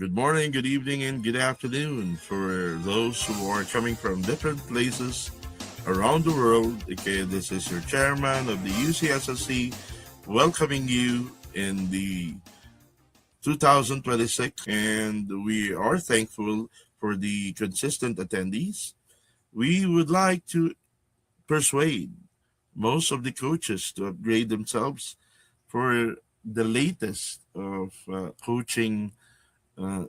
Good morning, good evening, and good afternoon for those who are coming from different places around the world. Okay, this is your chairman of the UCSSC welcoming you in the 2026, and we are thankful for the consistent attendees. We would like to persuade most of the coaches to upgrade themselves for the latest of coaching uh,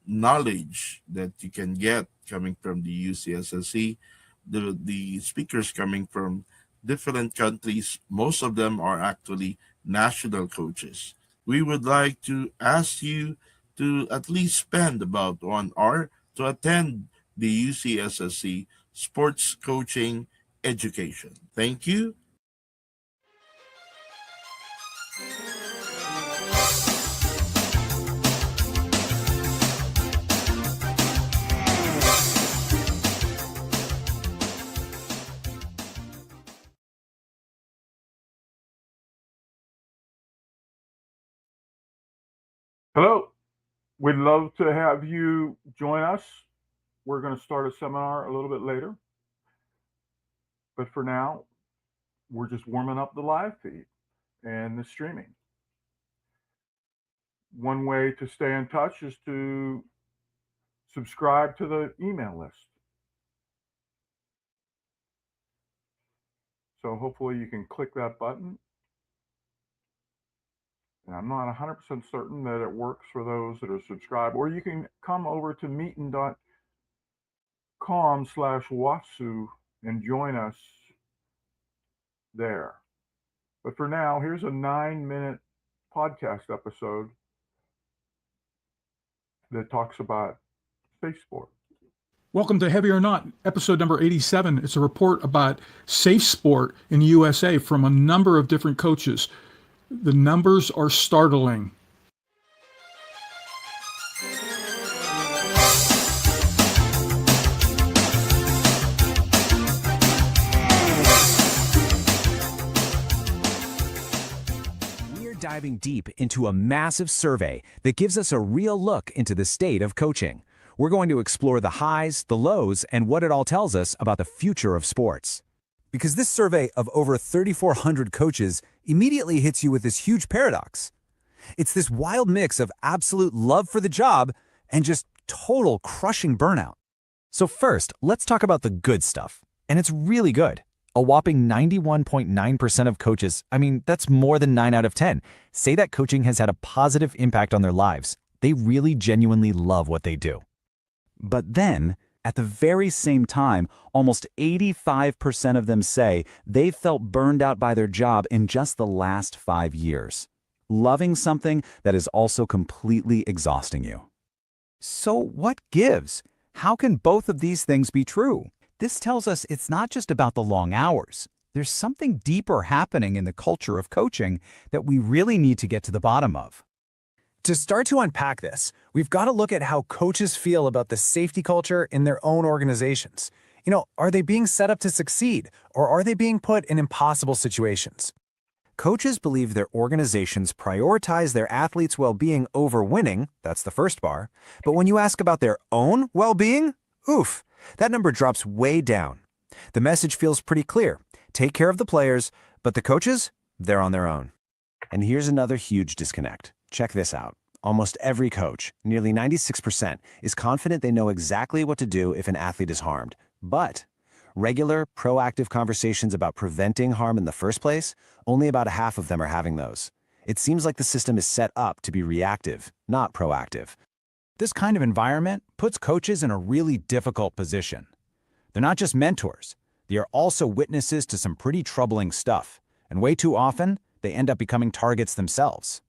knowledge that you can get coming from the UCSSC. The speakers coming from different countries, most of them are actually national coaches. We would like to ask you to at least spend about 1 hour to attend the UCSSC Sports Coaching Education. Thank you. Hello, we'd love to have you join us. We're going to start a seminar a little bit later, but for now, we're just warming up the live feed and the streaming. One way to stay in touch is to subscribe to the email list. So hopefully you can click that button. And I'm not 100% certain that it works for those that are subscribed, or you can come over to meeting.com/Watsu and join us there. But for now, here's a 9-minute podcast episode that talks about safe sport. Welcome to Heavy or Not, episode number 87. It's a report about safe sport in the USA from a number of different coaches. The numbers are startling. We're diving deep into a massive survey that gives us a real look into the state of coaching. We're going to explore the highs, the lows, and what it all tells us about the future of sports. Because this survey of over 3,400 coaches immediately hits you with this huge paradox. It's this wild mix of absolute love for the job and just total crushing burnout. So first, let's talk about the good stuff. And it's really good. A whopping 91.9% of coaches, that's more than 9 out of 10, say that coaching has had a positive impact on their lives. They really genuinely love what they do. But then, at the very same time, almost 85% of them say they've felt burned out by their job in just the last 5 years. Loving something that is also completely exhausting you. So what gives? How can both of these things be true? This tells us it's not just about the long hours. There's something deeper happening in the culture of coaching that we really need to get to the bottom of. To start to unpack this, we've got to look at how coaches feel about the safety culture in their own organizations. Are they being set up to succeed, or are they being put in impossible situations? Coaches believe their organizations prioritize their athletes' well-being over winning, that's the first bar, but when you ask about their own well-being, oof, that number drops way down. The message feels pretty clear. Take care of the players, but the coaches, they're on their own. And here's another huge disconnect. Check this out. Almost every coach, nearly 96%, is confident they know exactly what to do if an athlete is harmed. But regular, proactive conversations about preventing harm in the first place, only about a half of them are having those. It seems like the system is set up to be reactive, not proactive. This kind of environment puts coaches in a really difficult position. They're not just mentors. They are also witnesses to some pretty troubling stuff. And way too often, they end up becoming targets themselves.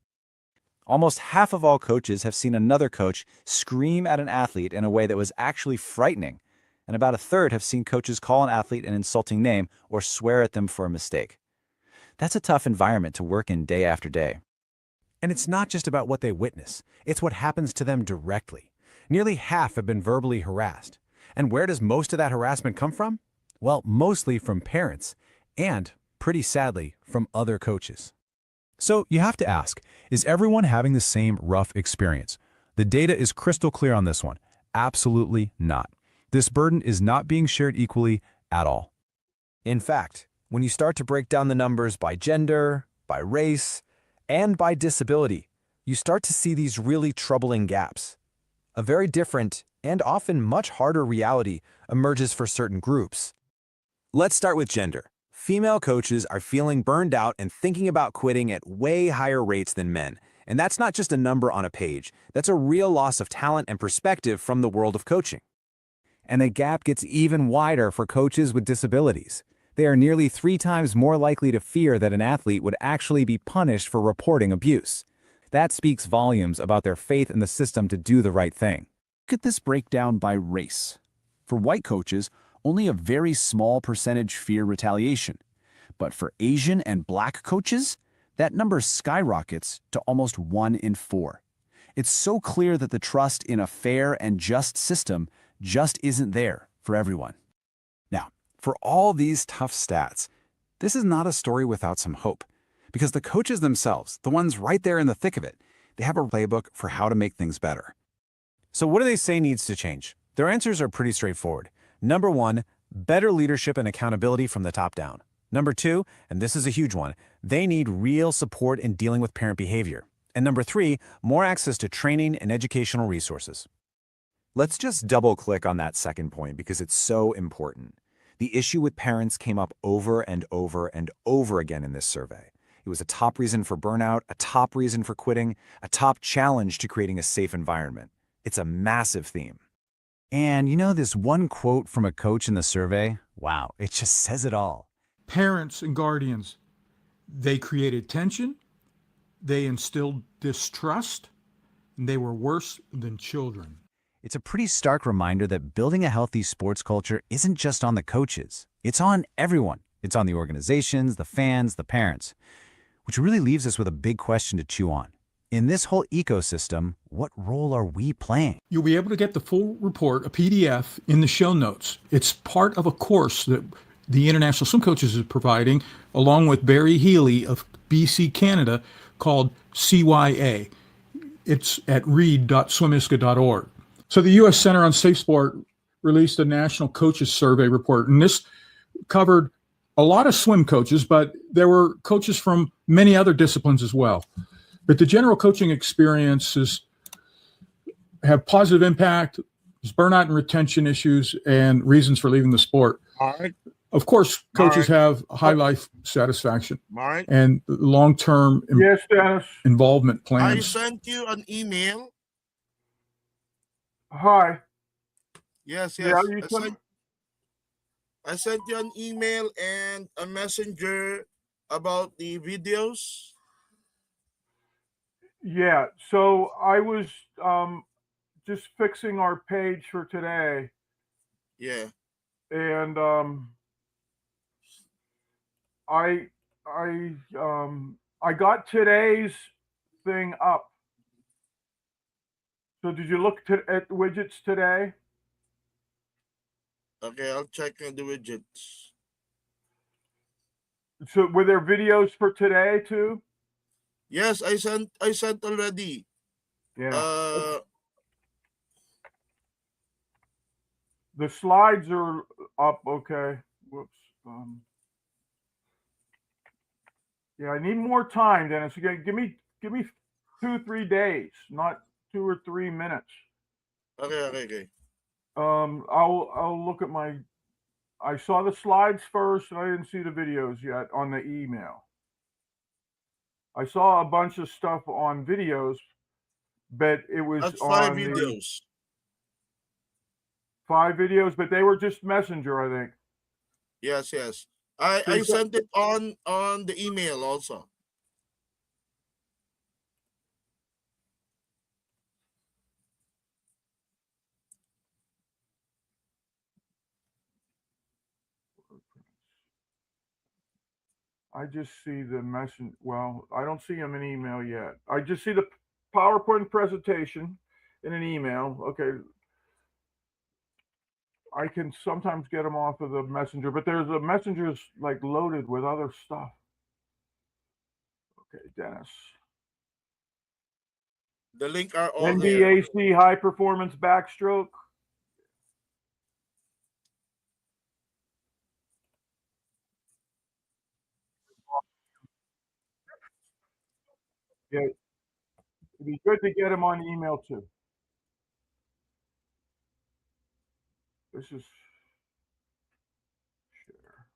Almost half of all coaches have seen another coach scream at an athlete in a way that was actually frightening, and about a third have seen coaches call an athlete an insulting name or swear at them for a mistake. That's a tough environment to work in day after day. And it's not just about what they witness, it's what happens to them directly. Nearly half have been verbally harassed. And where does most of that harassment come from? Well, mostly from parents, and, pretty sadly, from other coaches. So you have to ask, is everyone having the same rough experience? The data is crystal clear on this one. Absolutely not. This burden is not being shared equally at all. In fact, when you start to break down the numbers by gender, by race, and by disability, you start to see these really troubling gaps. A very different and often much harder reality emerges for certain groups. Let's start with gender. Female coaches are feeling burned out and thinking about quitting at way higher rates than men. And that's not just a number on a page. That's a real loss of talent and perspective from the world of coaching. And the gap gets even wider for coaches with disabilities. They are nearly 3 times more likely to fear that an athlete would actually be punished for reporting abuse. That speaks volumes about their faith in the system to do the right thing. Look at this breakdown by race. For white coaches, only a very small percentage fear retaliation. But for Asian and Black coaches, that number skyrockets to almost 1 in 4. It's so clear that the trust in a fair and just system just isn't there for everyone. Now, for all these tough stats, this is not a story without some hope. Because the coaches themselves, the ones right there in the thick of it, they have a playbook for how to make things better. So what do they say needs to change? Their answers are pretty straightforward. Number 1, better leadership and accountability from the top down. Number 2, and this is a huge one, they need real support in dealing with parent behavior. And number 3, more access to training and educational resources. Let's just double-click on that second point because it's so important. The issue with parents came up over and over and over again in this survey. It was a top reason for burnout, a top reason for quitting, a top challenge to creating a safe environment. It's a massive theme. And you know this one quote from a coach in the survey? Wow, it just says it all. Parents and guardians, they created tension, they instilled distrust, and they were worse than children. It's a pretty stark reminder that building a healthy sports culture isn't just on the coaches. It's on everyone. It's on the organizations, the fans, the parents. Which really leaves us with a big question to chew on. In this whole ecosystem, what role are we playing? You'll be able to get the full report, a PDF, in the show notes. It's part of a course that the International Swim Coaches is providing, along with Barry Healy of BC, Canada, called CYA. It's at read.swimiska.org. So the U.S. Center on Safe Sport released a National Coaches Survey report, and this covered a lot of swim coaches, but there were coaches from many other disciplines as well. But the general coaching experiences have positive impact, there's burnout and retention issues, and reasons for leaving the sport. Mark, Of course, coaches Mark. have high life satisfaction Mark, and long-term Yes, Dennis. involvement I plans. sent you an email. Hi. Yes, Yeah, yes. you sent- I sent you an email and a messenger about the videos. Yeah. So I was just fixing our page for today, Yeah. and I got today's thing up. So did you look at widgets today? Okay, I'll check on the widgets. So were there videos for today too? Yes, I sent already. Yeah. The slides are up. Okay. Whoops. Yeah, I need more time, Dennis. Again, give me 2-3 days, not 2 or 3 minutes. Okay. I'll look at I saw the slides first, and I didn't see the videos yet on the email. I saw a bunch of stuff on videos, but it was That's 5 on the videos. 5 videos, but they were just messenger, I think. Yes. I So- sent it on the email also. I just see the message. Well, I don't see them in email yet. I just see the PowerPoint presentation in an email. Okay. I can sometimes get them off of the messenger, but there's a messenger's like loaded with other stuff. Okay, Dennis. The link are all there. NBAC high performance backstroke. Yeah, it'd be good to get them on email too. This is share.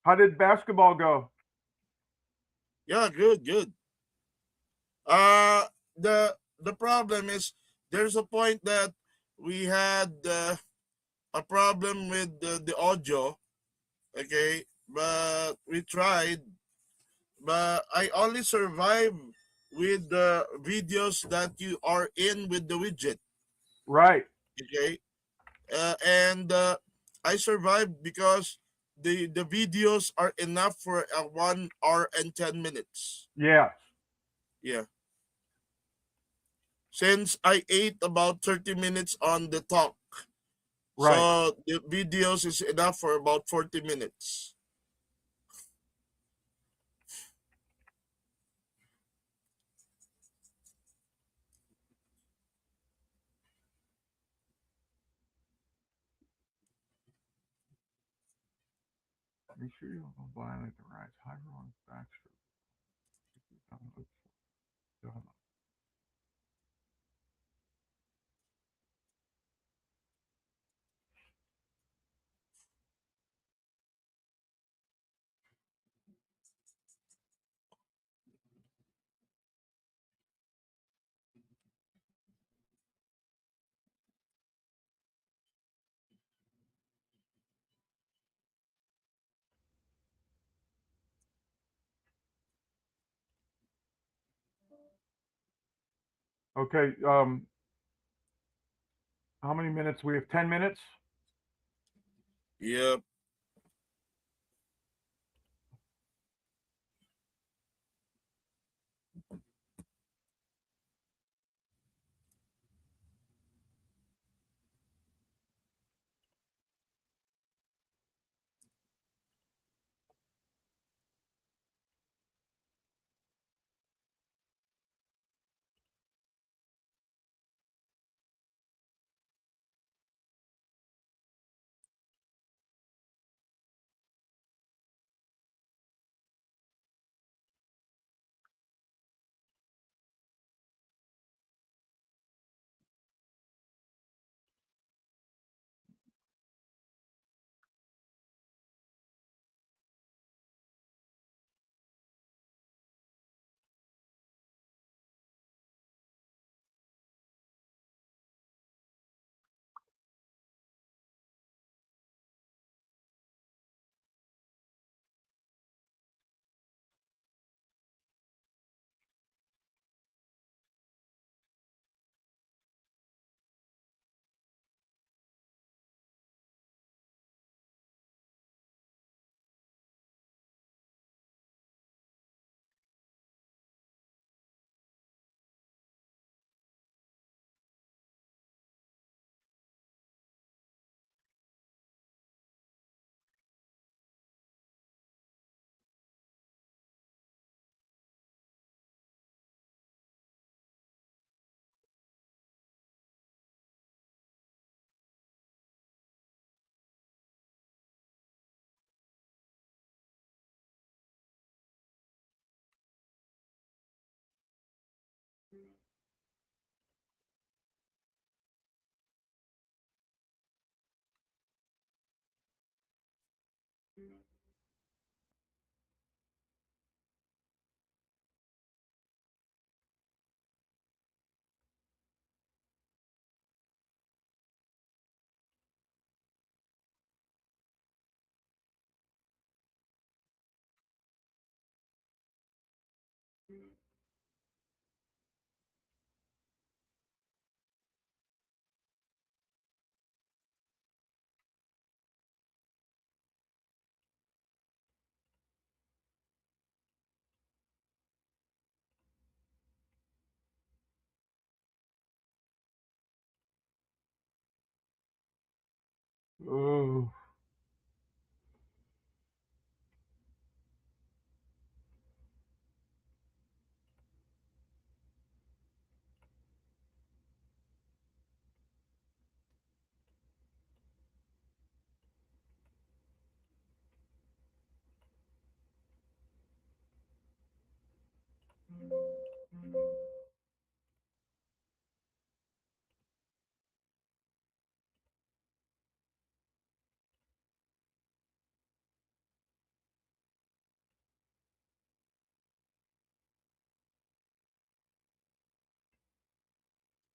How did basketball go? Yeah, good, good. Uh, the problem is there's a point that we had a problem with the audio. Okay, but we tried. But I only survive with the videos that you are in with the widget. Right. Okay, and I survived because the videos are enough for a 1 hour and 10 minutes. Yeah. Yeah, since I ate about 30 minutes on the talk, Right. so the videos is enough for about 40 minutes. Make sure you don't violate the rights. High performance backstroke. Okay. How many minutes? We have 10 minutes. Yep.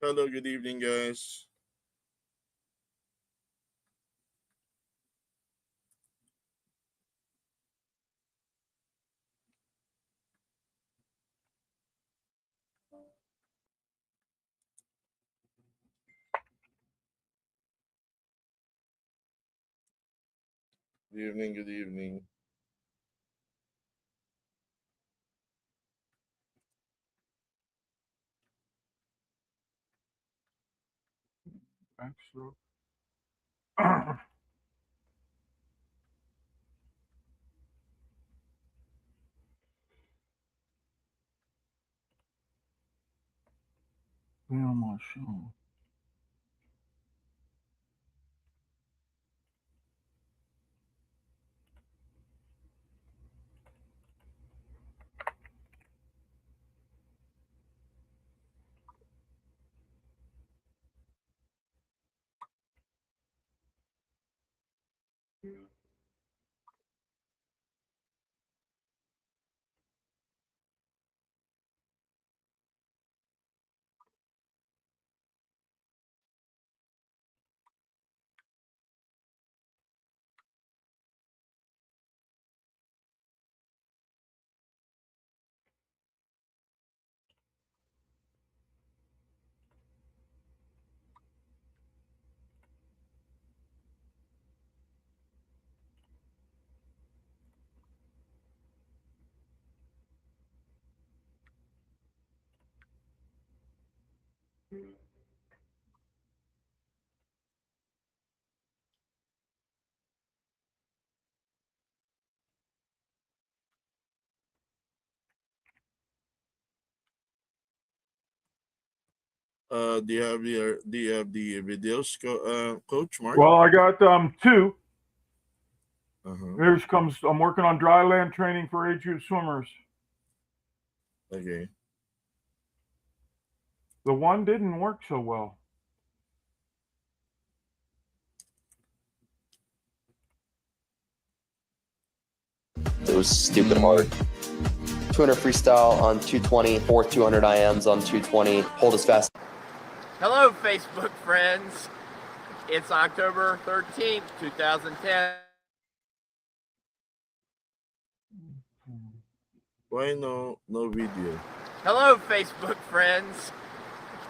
Hello, good evening, guys. Good evening, good evening. Backstroke. Yeah, I'm not sure. Do you have the videos, Coach Mark? Well, I got two. Uh-huh. Here's comes. I'm working on dry land training for age group swimmers. Okay. The one didn't work so well. It was stupid hard. 200 freestyle on 220, 200 IMs on 220. Hold as fast. Hello, Facebook friends. It's October 13th, 2010. Why no video? Hello, Facebook friends.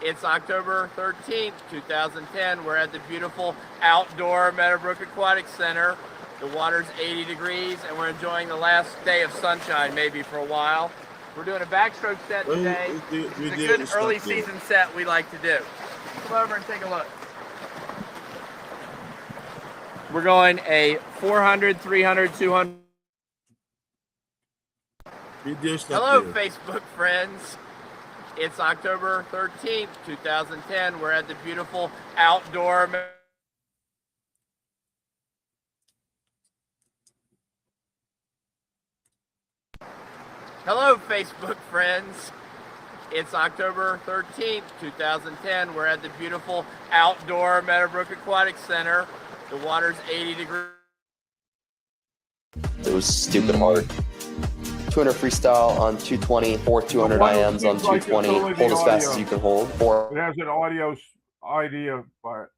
It's October 13th, 2010. We're at the beautiful outdoor Meadowbrook Aquatics Center. The water's 80 degrees, and we're enjoying the last day of sunshine, maybe for a while. We're doing a backstroke set Well, today. the It's a video good is early not there. season set we like to do. Come over and take a look. We're going a 400, 300, 200. Video's not Hello, there. Facebook friends. It's October 13th, 2010. We're at the beautiful outdoor. Hello, Facebook friends. It's October 13th, 2010. We're at the beautiful outdoor Meadowbrook Aquatics Center. The water's 80 degrees. It was stupid hard. 200 freestyle on 220, 200 IMs on 220. Hold as fast as you can hold. It has an audio idea by it.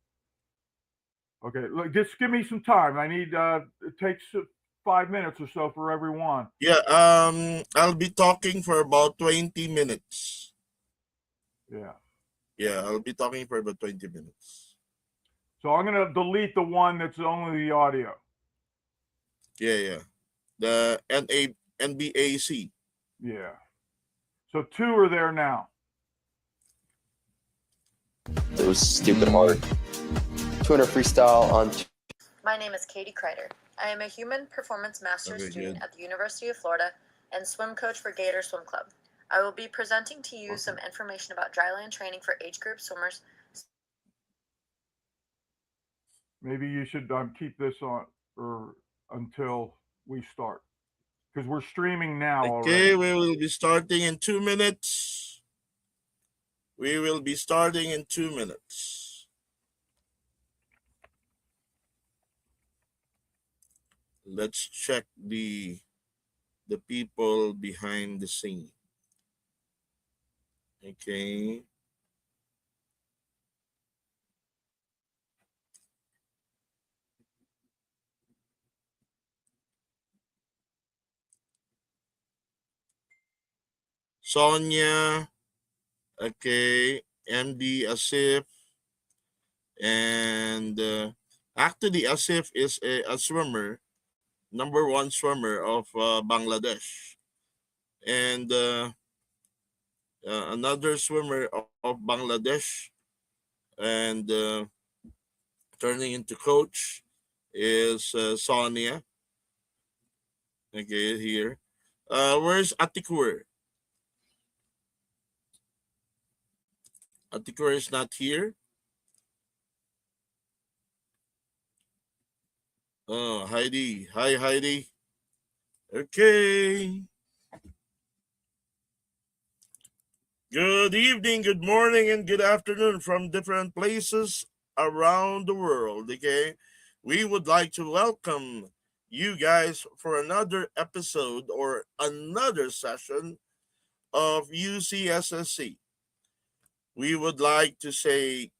Okay, look, just give me some time. I need. It takes 5 minutes or so for everyone. Yeah, I'll be talking for about 20 minutes. Yeah. Yeah, I'll be talking for about 20 minutes. So I'm gonna delete the one that's only the audio. Yeah. The NBAC. Yeah. So two are there now. It was stupid hard. 200 freestyle on. My name is Katie Kreider. I am a human performance master's Okay, student good. at the University of Florida and swim coach for Gator Swim Club. I will be presenting to you some information about dryland training for age group swimmers. Maybe you should keep this on or until we start because we're streaming now Okay, already. we will be starting in 2 minutes. We will be starting in 2 minutes. Let's check the people behind the scene. Okay. Sonia, okay, MD Asif, and actually Asif is a swimmer, number one swimmer of Bangladesh, and another swimmer of Bangladesh, and turning into coach is Sonia. Okay, here. Where's Atikur? Atikur is not here. Oh, Heidi. Hi, Heidi. Okay. Good evening, good morning, and good afternoon from different places around the world. Okay. We would like to welcome you guys for another episode or another session of UCSSC. We would like to say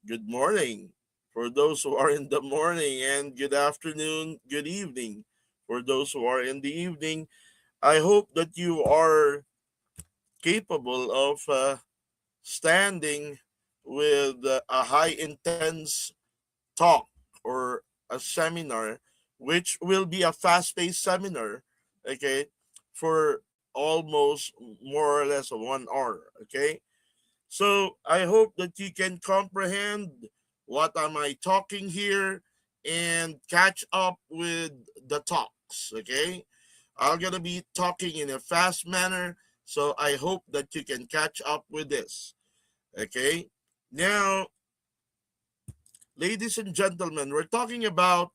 good morning for those who are in the morning, and good afternoon, good evening for those who are in the evening. I hope that you are capable of standing with a high intense talk or a seminar, which will be a fast paced seminar, okay, for almost more or less 1 hour, okay. So I hope that you can comprehend what am I talking here and catch up with the talks, okay? I'm going to be talking in a fast manner, so I hope that you can catch up with this, okay? Now, ladies and gentlemen, we're talking about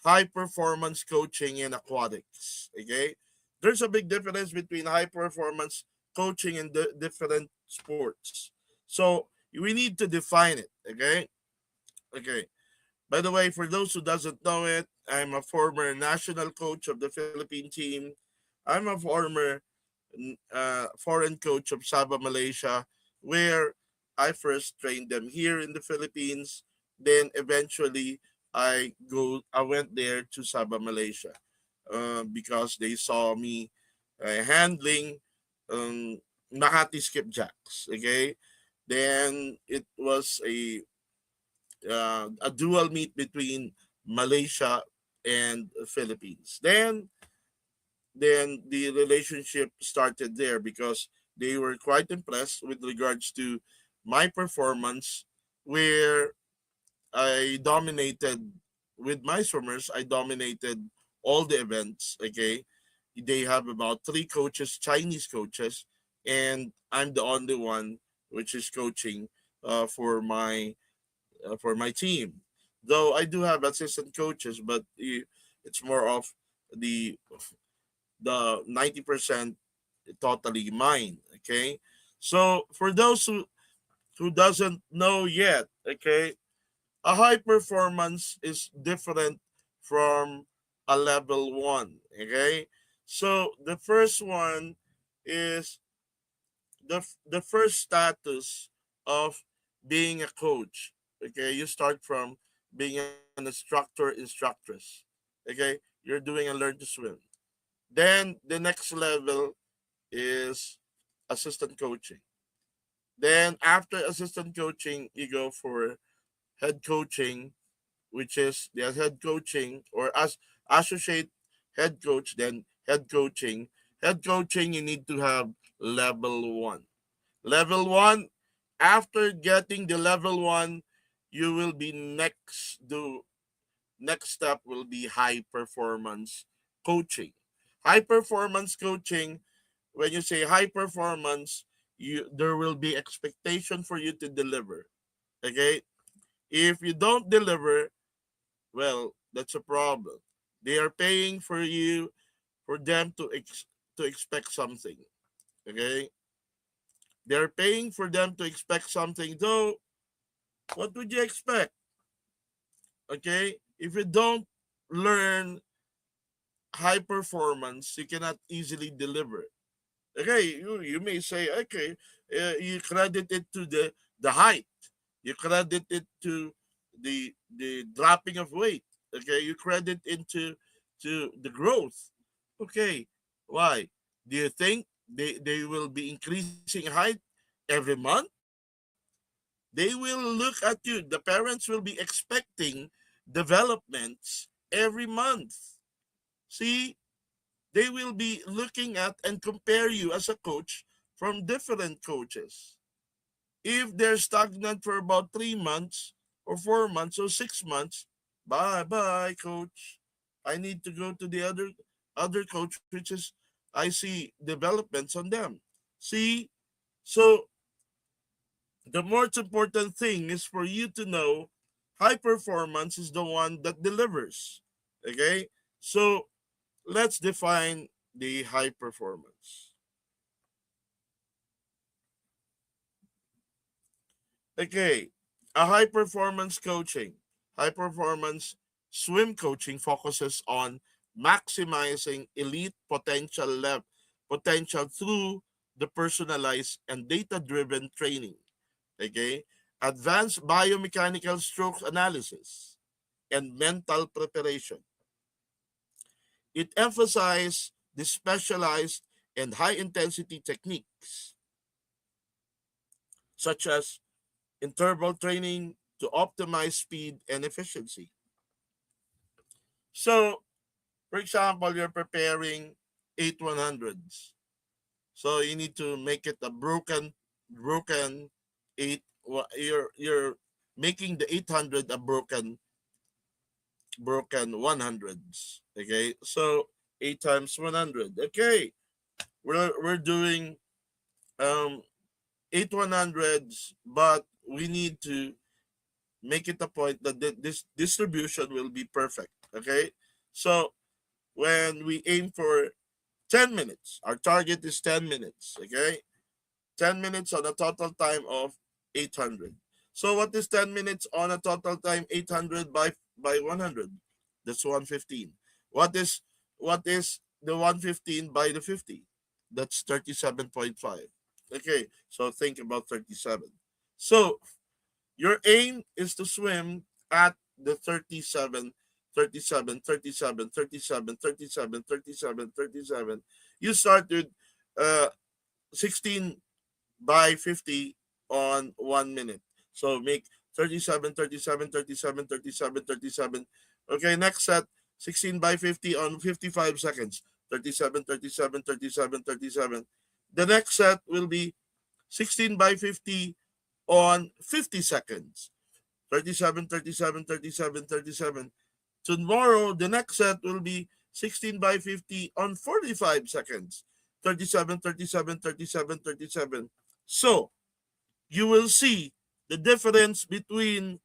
high performance coaching in aquatics, okay? There's a big difference between high performance coaching and the different sports. So we need to define it, okay? Okay. By the way, for those who doesn't know it, I'm a former national coach of the Philippine team. I'm a former foreign coach of Sabah, Malaysia, where I first trained them here in the Philippines. Then eventually, I went there to Sabah, Malaysia, because they saw me handling um, Makati skipjacks. Okay, then it was a dual meet between Malaysia and Philippines. Then the relationship started there because they were quite impressed with regards to my performance, where I dominated with my swimmers. I dominated all the events. Okay, they have about three coaches, Chinese coaches, and I'm the only one which is coaching for my team. Though I do have assistant coaches, but it's more of the 90% totally mine. Okay, so for those who doesn't know yet, okay, a high performance is different from a level one. Okay, so the first one is the first status of being a coach. Okay, you start from being an instructress. Okay, you're doing a learn to swim. Then the next level is assistant coaching. Then after assistant coaching, you go for head coaching, which is the head coaching or as associate head coach, then head coaching. Head coaching, you need to have level one. Level one, after getting the level one, you will be next step will be high performance coaching. High performance coaching, when you say high performance, there will be expectation for you to deliver. Okay? If you don't deliver, well, that's a problem. They are paying for you for them to expect something. Okay? They're paying for them to expect something. Though, what would you expect? Okay? If you don't learn high performance, you cannot easily deliver. Okay, you may say, okay, you credit it to the height, you credit it to the dropping of weight. Okay, you credit into to the growth. Okay, why? Do you think they will be increasing height every month. They will look at you. The parents will be expecting developments every month. See, they will be looking at and compare you as a coach from different coaches. If they're stagnant for about 3 months or 4 months or 6 months, bye bye, coach. I need to go to the other coach, which is I see developments on them. See, so the most important thing is for you to know high performance is the one that delivers. Okay, so let's define the high performance. Okay, a high performance coaching, high performance swim coaching focuses on maximizing elite potential through the personalized and data driven training. Okay, advanced biomechanical stroke analysis and mental preparation. It emphasizes the specialized and high intensity techniques such as interval training to optimize speed and efficiency. So, for example, you're preparing 8 100s. So you need to make it a broken you're making the 800 a broken 100s. Okay, so 8 times 100. Okay, we're doing um 8 100s, but we need to make it a point that this distribution will be perfect. Okay, so when we aim for 10 minutes, our target is 10 minutes. Okay, 10 minutes on a total time of 800. So what is 10 minutes on a total time 800 by 100? That's 115. What is the 115 by the 50? That's 37.5. Okay, so think about 37. So your aim is to swim at the 37, 37, 37, 37, 37, 37, 37. You start with uh, 16 by 50 on 1 minute. So make 37, 37, 37, 37, 37. Okay, next set, 16 by 50 on 55 seconds. 37, 37, 37, 37. The next set will be 16 by 50 on 50 seconds. 37, 37, 37, 37. Tomorrow, the next set will be 16 by 50 on 45 seconds. 37, 37, 37, 37. So, you will see the difference between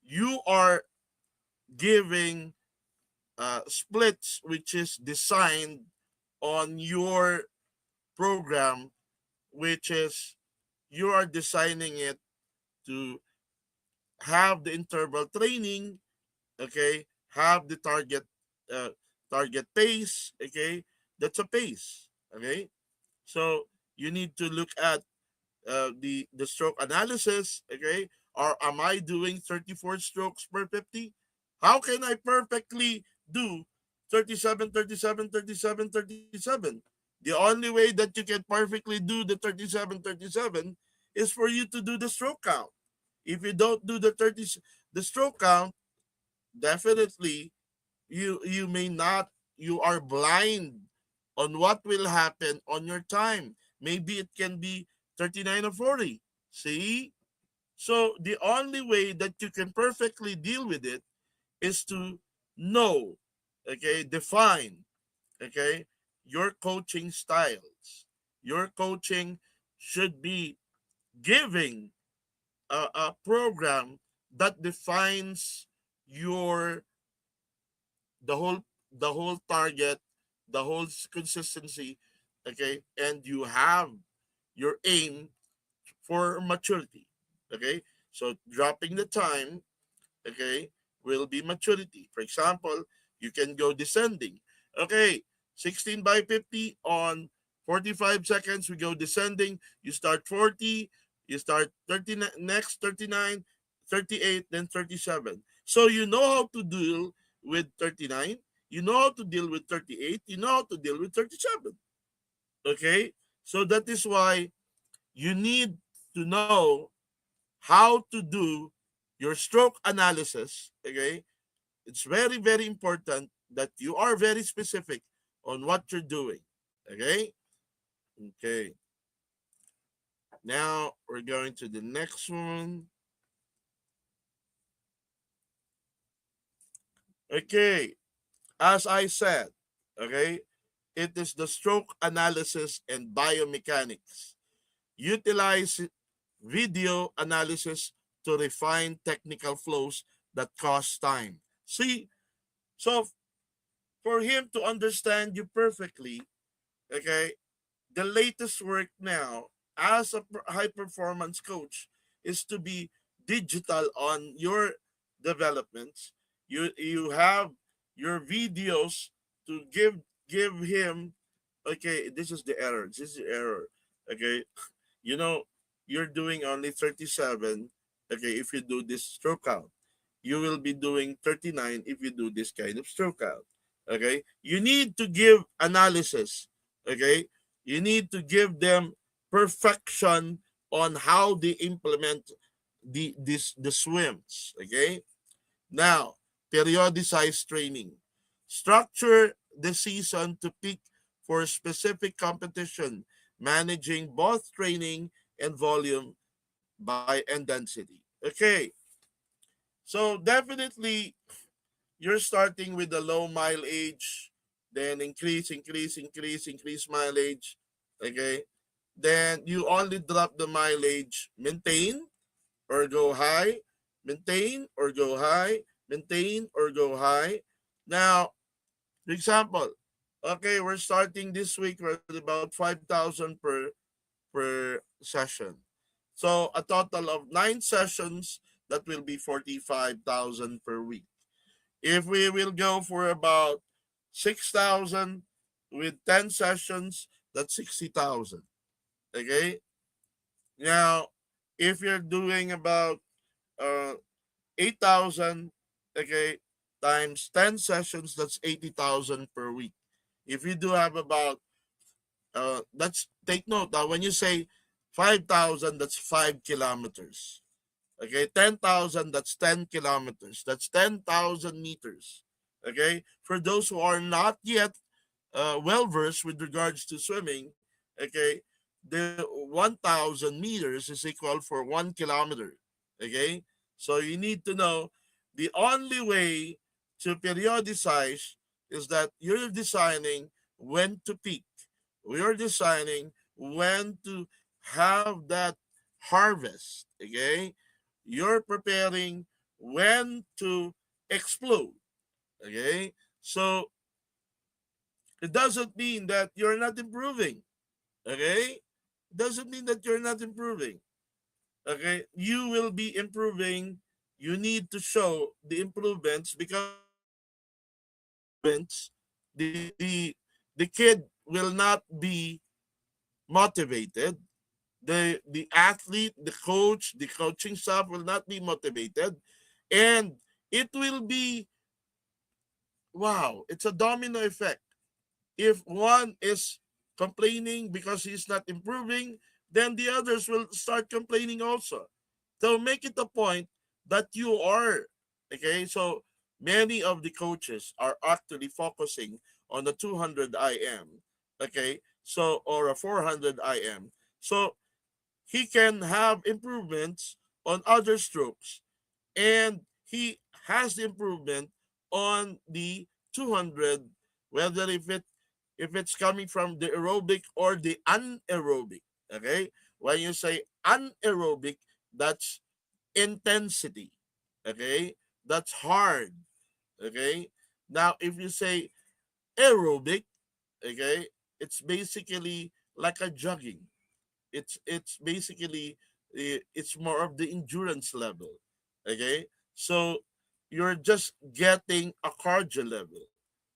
you are giving splits which is designed on your program, which is you are designing it to have the interval training, okay, have the uh, target pace, okay, that's a pace, okay. So you need to look at the stroke analysis, okay, or am I doing 34 strokes per 50? How can I perfectly do 37, 37, 37, 37? The only way that you can perfectly do the 37, 37 is for you to do the stroke count. If you don't do the stroke count, definitely you may not, you are blind on what will happen on your time. Maybe it can be 39 or 40. See? So the only way that you can perfectly deal with it is to know, okay, define, okay, your coaching styles. Your coaching should be giving a program that defines your the whole target, the whole consistency, okay, and you have your aim for maturity, okay. So dropping the time, okay, will be maturity. For example, you can go descending. Okay, 16 by 50 on 45 seconds, we go descending. You start 40, you start 30, next 39, 38, then 37. So you know how to deal with 39, you know how to deal with 38, you know how to deal with 37. Okay, so that is why you need to know how to do your stroke analysis. Okay, it's very, very important that you are very specific on what you're doing. Okay, okay. Now we're going to the next one. Okay, as I said, okay, it is the stroke analysis and biomechanics. Utilize video analysis to refine technical flows that cost time. See, so for him to understand you perfectly, okay, the latest work now as a high performance coach is to be digital on your developments. You have your videos to give him. Okay, this is the error. This is the error. Okay, you know, you're doing only 37. Okay, if you do this stroke out, you will be doing 39 if you do this kind of stroke out. Okay, you need to give analysis. Okay, you need to give them perfection on how they implement the swims. Okay, now periodicize training. Structure the season to peak for a specific competition, managing both training and volume by and density. Okay, so definitely you're starting with a low mileage, then increase mileage. Okay, then you only drop the mileage, maintain or go high, maintain or go high, maintain or go high. Now, for example, okay, we're starting this week with about 5,000 per session. So a total of 9 sessions, that will be 45,000 per week. If we will go for about 6,000 with 10 sessions, that's 60,000. Okay? Now, if you're doing about uh 8,000, okay, times 10 sessions, that's 80,000 per week. If you do have about that's, take note that when you say 5,000, that's 5 kilometers. Okay, 10,000, that's 10 kilometers. That's 10,000 meters. Okay, for those who are not yet well versed with regards to swimming, okay, the 1,000 meters is equal for 1 kilometer. Okay, so you need to know the only way to periodicize is that you're designing when to peak. We are designing when to have that harvest. Okay, you're preparing when to explode. Okay, so it doesn't mean that you're not improving. Okay, it doesn't mean that you're not improving. Okay, you will be improving. You need to show the improvements, because the kid will not be motivated. The athlete, the coach, the coaching staff will not be motivated, and it will be, wow, it's a domino effect. If one is complaining because he's not improving, then the others will start complaining also. So make it a point that you are, okay? So many of the coaches are actually focusing on the 200 IM, okay? So, or a 400 IM. So he can have improvements on other strokes, and he has the improvement on the 200, whether if it's coming from the aerobic or the anaerobic. Okay, when you say anaerobic, that's intensity. Okay, that's hard. Okay, now if you say aerobic, okay, it's basically like a jogging. It's basically, it's more of the endurance level. Okay, so you're just getting a cardio level.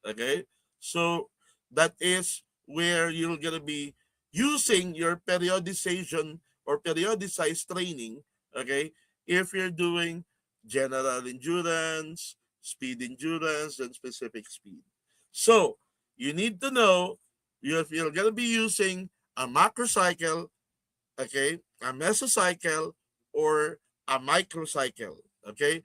Okay, so that is where you're gonna be using your periodization or periodized training. Okay, if you're doing general endurance, speed endurance, and specific speed. So you need to know You're going to be using a macrocycle, okay, a mesocycle, or a microcycle. Okay,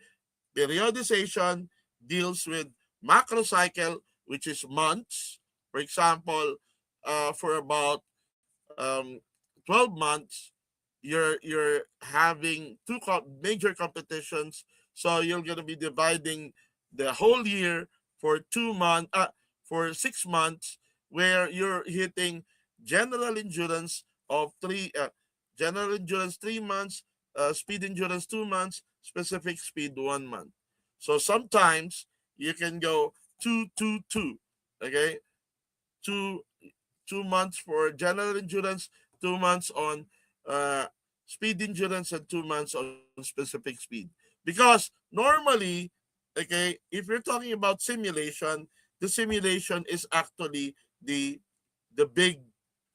periodization deals with macrocycle, which is months. For example, for about 12 months, you're having two major competitions, so you're gonna be dividing the whole year for 2 months, for 6 months, where you're hitting general endurance of general endurance 3 months, speed endurance 2 months, specific speed 1 month. So sometimes you can go 2 2 2. Okay, two 2 months for general endurance, 2 months on uh, speed endurance, and 2 months on specific speed. Because normally, okay, if you're talking about simulation, the simulation is actually the big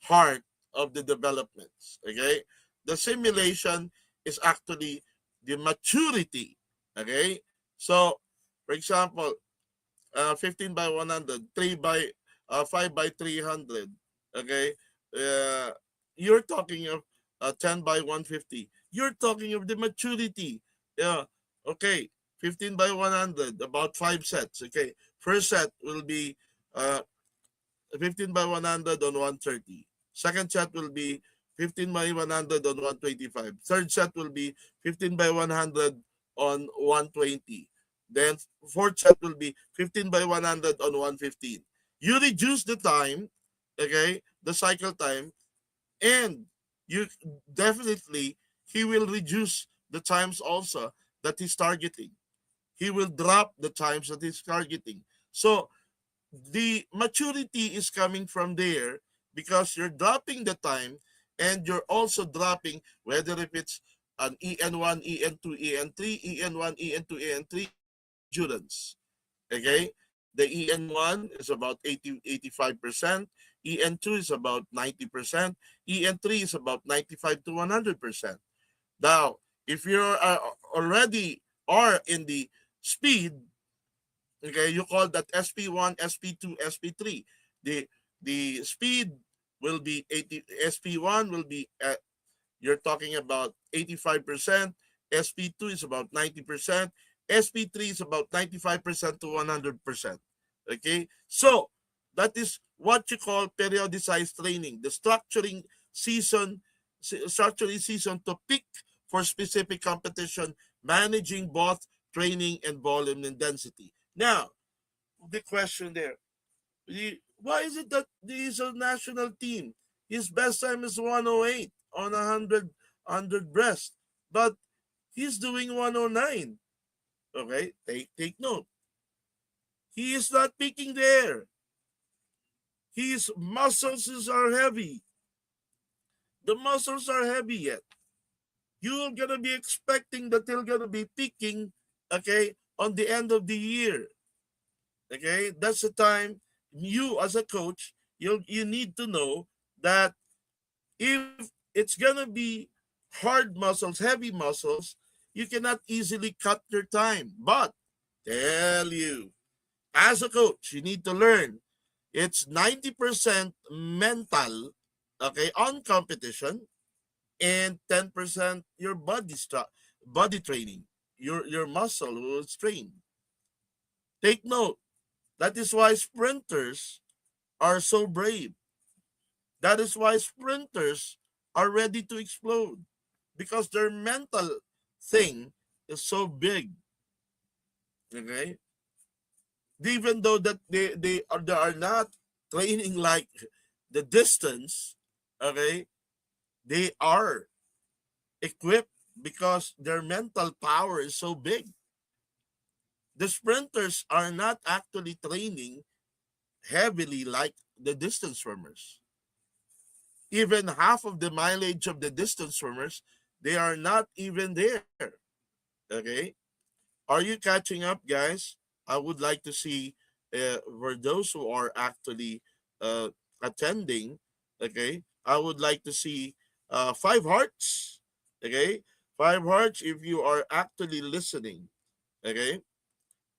heart of the developments. Okay, the simulation is actually the maturity. Okay, so for example, 15 by 100, 3 by 5 by 300. Okay, uh, you're talking of 10 by 150. You're talking of the maturity. Yeah, okay, 15 by 100, about 5 sets. Okay, first set will be uh, 15 by 100 on 130. Second set will be 15 by 100 on 125. Third set will be 15 by 100 on 120. Then fourth set will be 15 by 100 on 115. You reduce the time, okay, the cycle time, and you definitely, he will reduce the times also that he's targeting. He will drop the times that he's targeting. So the maturity is coming from there, because you're dropping the time, and you're also dropping, whether if it's an EN1, EN2, EN3, EN1, EN2, EN3 endurance. Okay, the EN1 is about 85%, EN2 is about 90%, EN3 is about 95 to 100%. Now, if you're already are in the speed, okay, you call that SP1, SP2, SP3. The speed will be 80. SP1 will be you're talking about 85%. SP2 is about 90%. SP3 is about 95% to 100%. Okay, so that is what you call periodized training, the structuring season to pick for specific competition, managing both training and volume and density. Now, the question there, why is it that he's a national team? His best time is 108 on 100 breast, but he's doing 109. Okay, take note. He is not peaking there. His muscles are heavy. The muscles are heavy yet. You're gonna be expecting that they're gonna be peaking, okay, on the end of the year. Okay, that's the time you as a coach, you need to know that if it's gonna be hard muscles, heavy muscles, you cannot easily cut your time. But tell you, as a coach, you need to learn it's 90% mental, okay, on competition, and 10% your body training, your muscle will strain. Take note. That is why sprinters are so brave. That is why sprinters are ready to explode, because their mental thing is so big. Okay, even though that they are not training like the distance. Okay, they are equipped because their mental power is so big. The sprinters are not actually training heavily like the distance swimmers. Even half of the mileage of the distance swimmers, they are not even there. Okay, are you catching up, guys? I would like to see, for those who are actually attending, okay, I would like to see 5 hearts. Okay, 5 hearts if you are actually listening. Okay,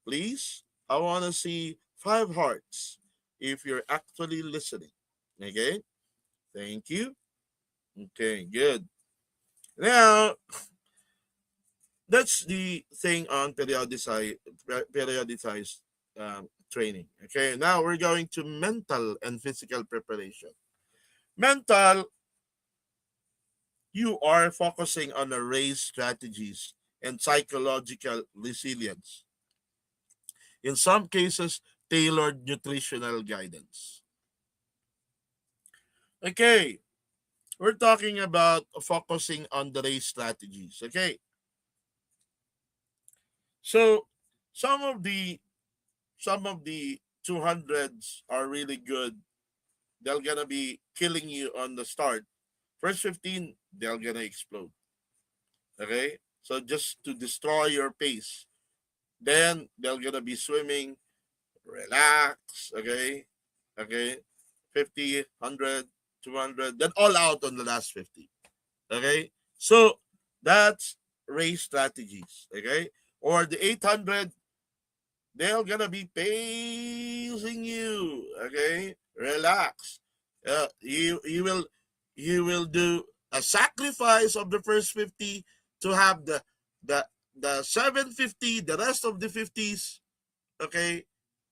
please, I want to see 5 hearts if you're actually listening. Okay, thank you. Okay, good. Now, that's the thing on periodized training. Okay, now we're going to mental and physical preparation. Mental, you are focusing on the race strategies and psychological resilience. In some cases, tailored nutritional guidance. Okay, we're talking about focusing on the race strategies. Okay, so some of the some of the 200s are really good. They're gonna be killing you on the start. First 15, they're gonna explode. Okay, so just to destroy your pace. Then they're gonna be swimming, relax. Okay, 50, 100, 200, then all out on the last 50. Okay, so that's race strategies. Okay, or the 800, they're gonna be pacing you. Okay, relax. You will do a sacrifice of the first 50 to have the the 750, the rest of the 50s. Okay,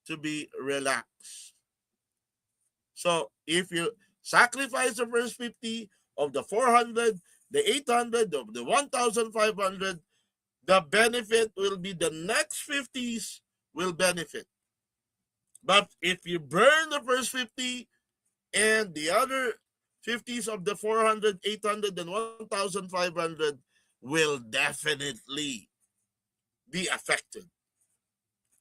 to be relaxed. So if you sacrifice the first 50 of the 400, the 800, of the 1,500, the benefit will be the next 50s will benefit. But if you burn the first 50 and the other 50s of the 400, 800, and 1,500 will definitely be affected.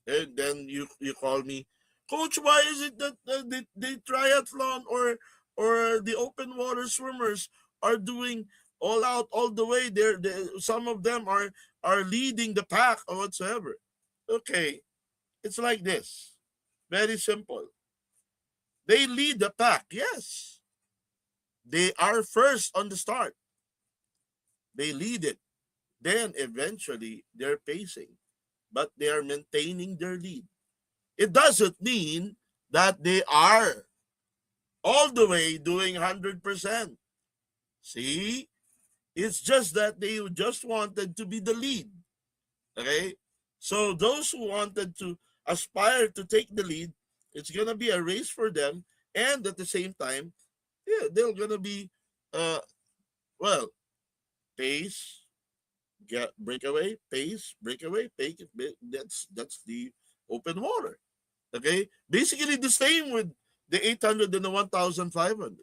And then you call me, Coach, why is it that the triathlon or the open water swimmers are doing all out all the way? Some of them are leading the pack or whatsoever. Okay, it's like this. Very simple. They lead the pack, yes. They are first on the start. They lead it. Then eventually they're pacing, but they are maintaining their lead. It doesn't mean that they are all the way doing 100%. See? It's just that they just wanted to be the lead. Okay? So those who wanted to aspire to take the lead, it's going to be a race for them. And at the same time, yeah, they're going to be, uh, well, pace, get breakaway, pace, breakaway, pace. That's the open water. Okay? Basically the same with the 800 and the 1,500.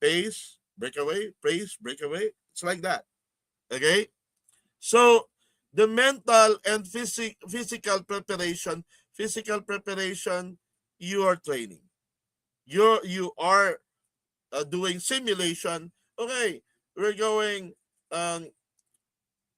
Pace, breakaway, pace, breakaway. It's like that. Okay? So the mental and physical preparation, you are training. You are doing simulation. Okay, we're going um,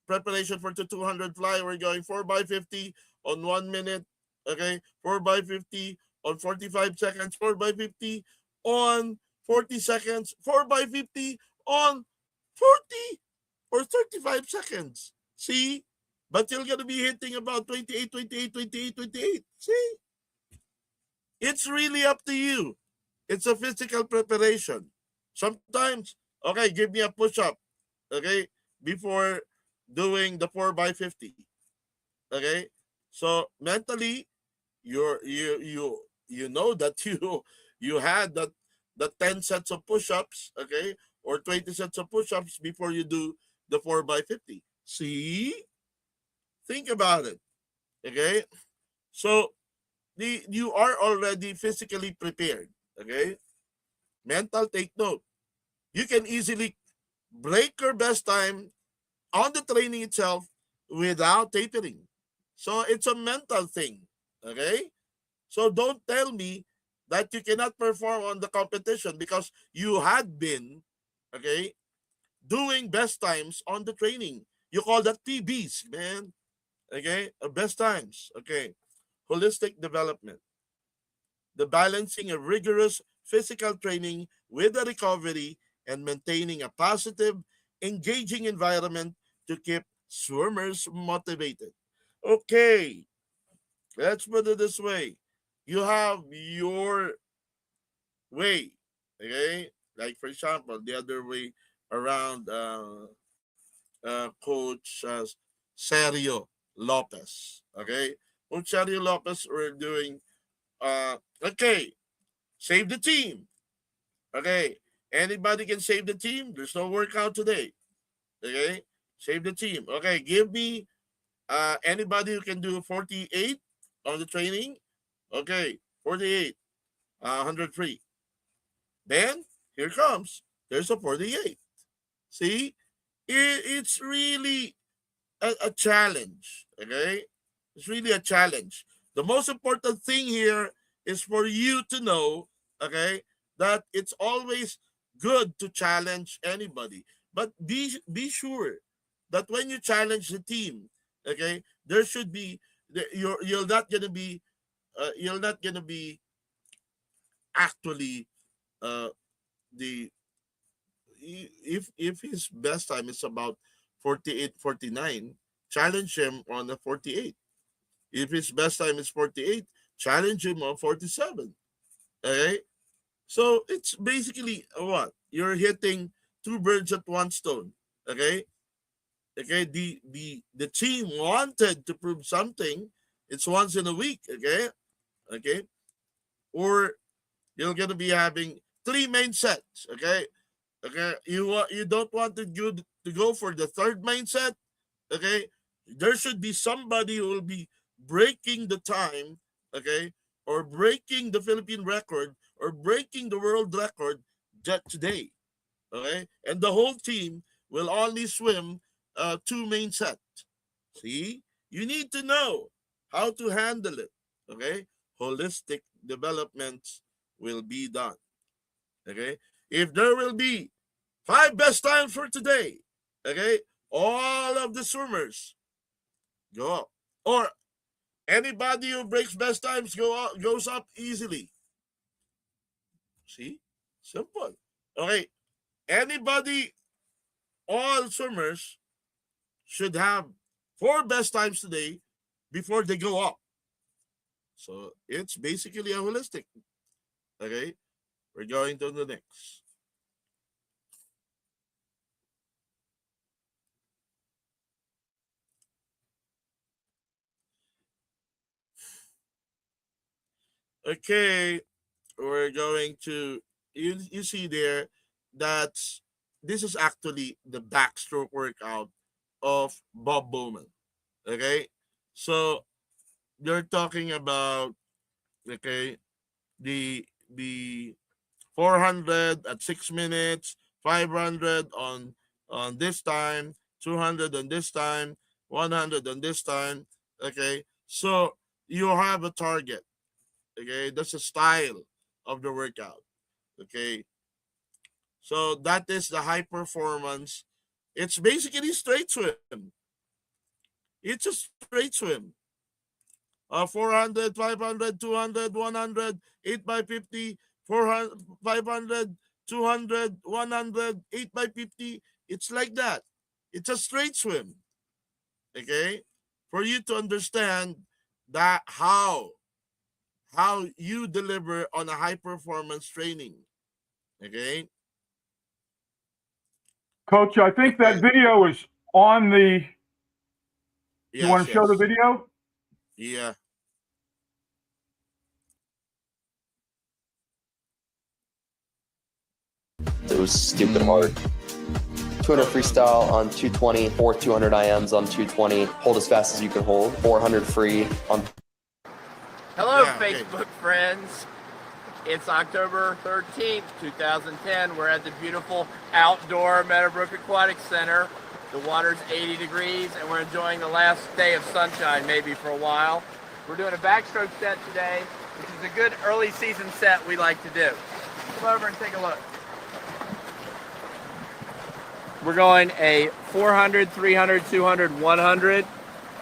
preparation for the 200 fly. We're going 4 by 50 on 1 minute. Okay, 4 by 50 on 45 seconds, 4 by 50 on 40 seconds, 4 by 50 on 40 or 35 seconds. See? But you're going to be hitting about 28, 28, 28, 28. See? It's really up to you. It's a physical preparation. Sometimes, okay, give me a push-up, okay, before doing the 4 by 50. Okay? So mentally, you know that you had the 10 sets of push-ups, okay, or 20 sets of push-ups before you do the 4 by 50. See? Think about it. Okay? So you are already physically prepared. Okay? Mental, take note. You can easily break your best time on the training itself without tapering. So it's a mental thing. Okay? So don't tell me that you cannot perform on the competition because you had been, okay, doing best times on the training. You call that PBs, man. Okay? Best times. Okay. Holistic development. The balancing of rigorous physical training with the recovery and maintaining a positive, engaging environment to keep swimmers motivated. Okay, let's put it this way. You have your way. Okay, like for example, the other way around, Coach Sergio Lopez. Okay, Coach Sergio Lopez, we're doing okay. Save the team. Okay, anybody can save the team. There's no workout today. Okay, save the team. Okay, give me anybody who can do 48 on the training. Okay, 48, 103. Then here comes. There's a 48. See, it's really a challenge. Okay, it's really a challenge. The most important thing here is for you to know, okay, that it's always good to challenge anybody, but be sure that when you challenge the team, okay, there should be you're not gonna be you're not gonna be actually uh the if his best time is about 48, 49, challenge him on a 48. If his best time is 48, challenge him on 47. Okay? So it's basically what? You're hitting two birds at one stone. Okay? Okay, the team wanted to prove something. It's once in a week, okay? Okay? Or you're gonna be having three main sets, okay? Okay, you don't want to go for the third main set, okay? There should be somebody who will be breaking the time, okay, or breaking the Philippine record or breaking the world record just today, okay? And the whole team will only swim two main sets. See, you need to know how to handle it, okay? Holistic developments will be done, okay? If there will be five best times for today, okay, all of the swimmers go up, or anybody who breaks best times goes up easily. See, simple. Okay, anybody, all swimmers should have four best times today before they go up. So it's basically a holistic. Okay, we're going to the next. Okay, we're going to you see there that this is actually the backstroke workout of Bob Bowman. Okay, so you're talking about, okay, the 400 at 6 minutes, 500 on this time, 200 on this time, 100 on this time. Okay, so you have a target. Okay, that's a style of the workout. Okay, so that is the high performance. It's basically straight swim. It's a straight swim. 400, 500, 200, 100, 8 by 50, 400, 500, 200, 100, 8 by 50. It's like that. It's a straight swim. Okay, for you to understand that how you deliver on a high performance training. Okay. Coach, I think that Okay. video is on the. You want Yes. to show the Yes. video? Yeah. It was stupid hard. 200 freestyle on 220, 200 IMs on 220. Hold as fast as you can hold. 400 free on. Hello, Yeah, okay. Facebook friends. It's October 13th, 2010. We're at the beautiful outdoor Meadowbrook Aquatics Center. The water's 80 degrees, and we're enjoying the last day of sunshine, maybe for a while. We're doing a backstroke set today, which is a good early season set we like to do. Come over and take a look. We're going a 400, 300, 200, 100,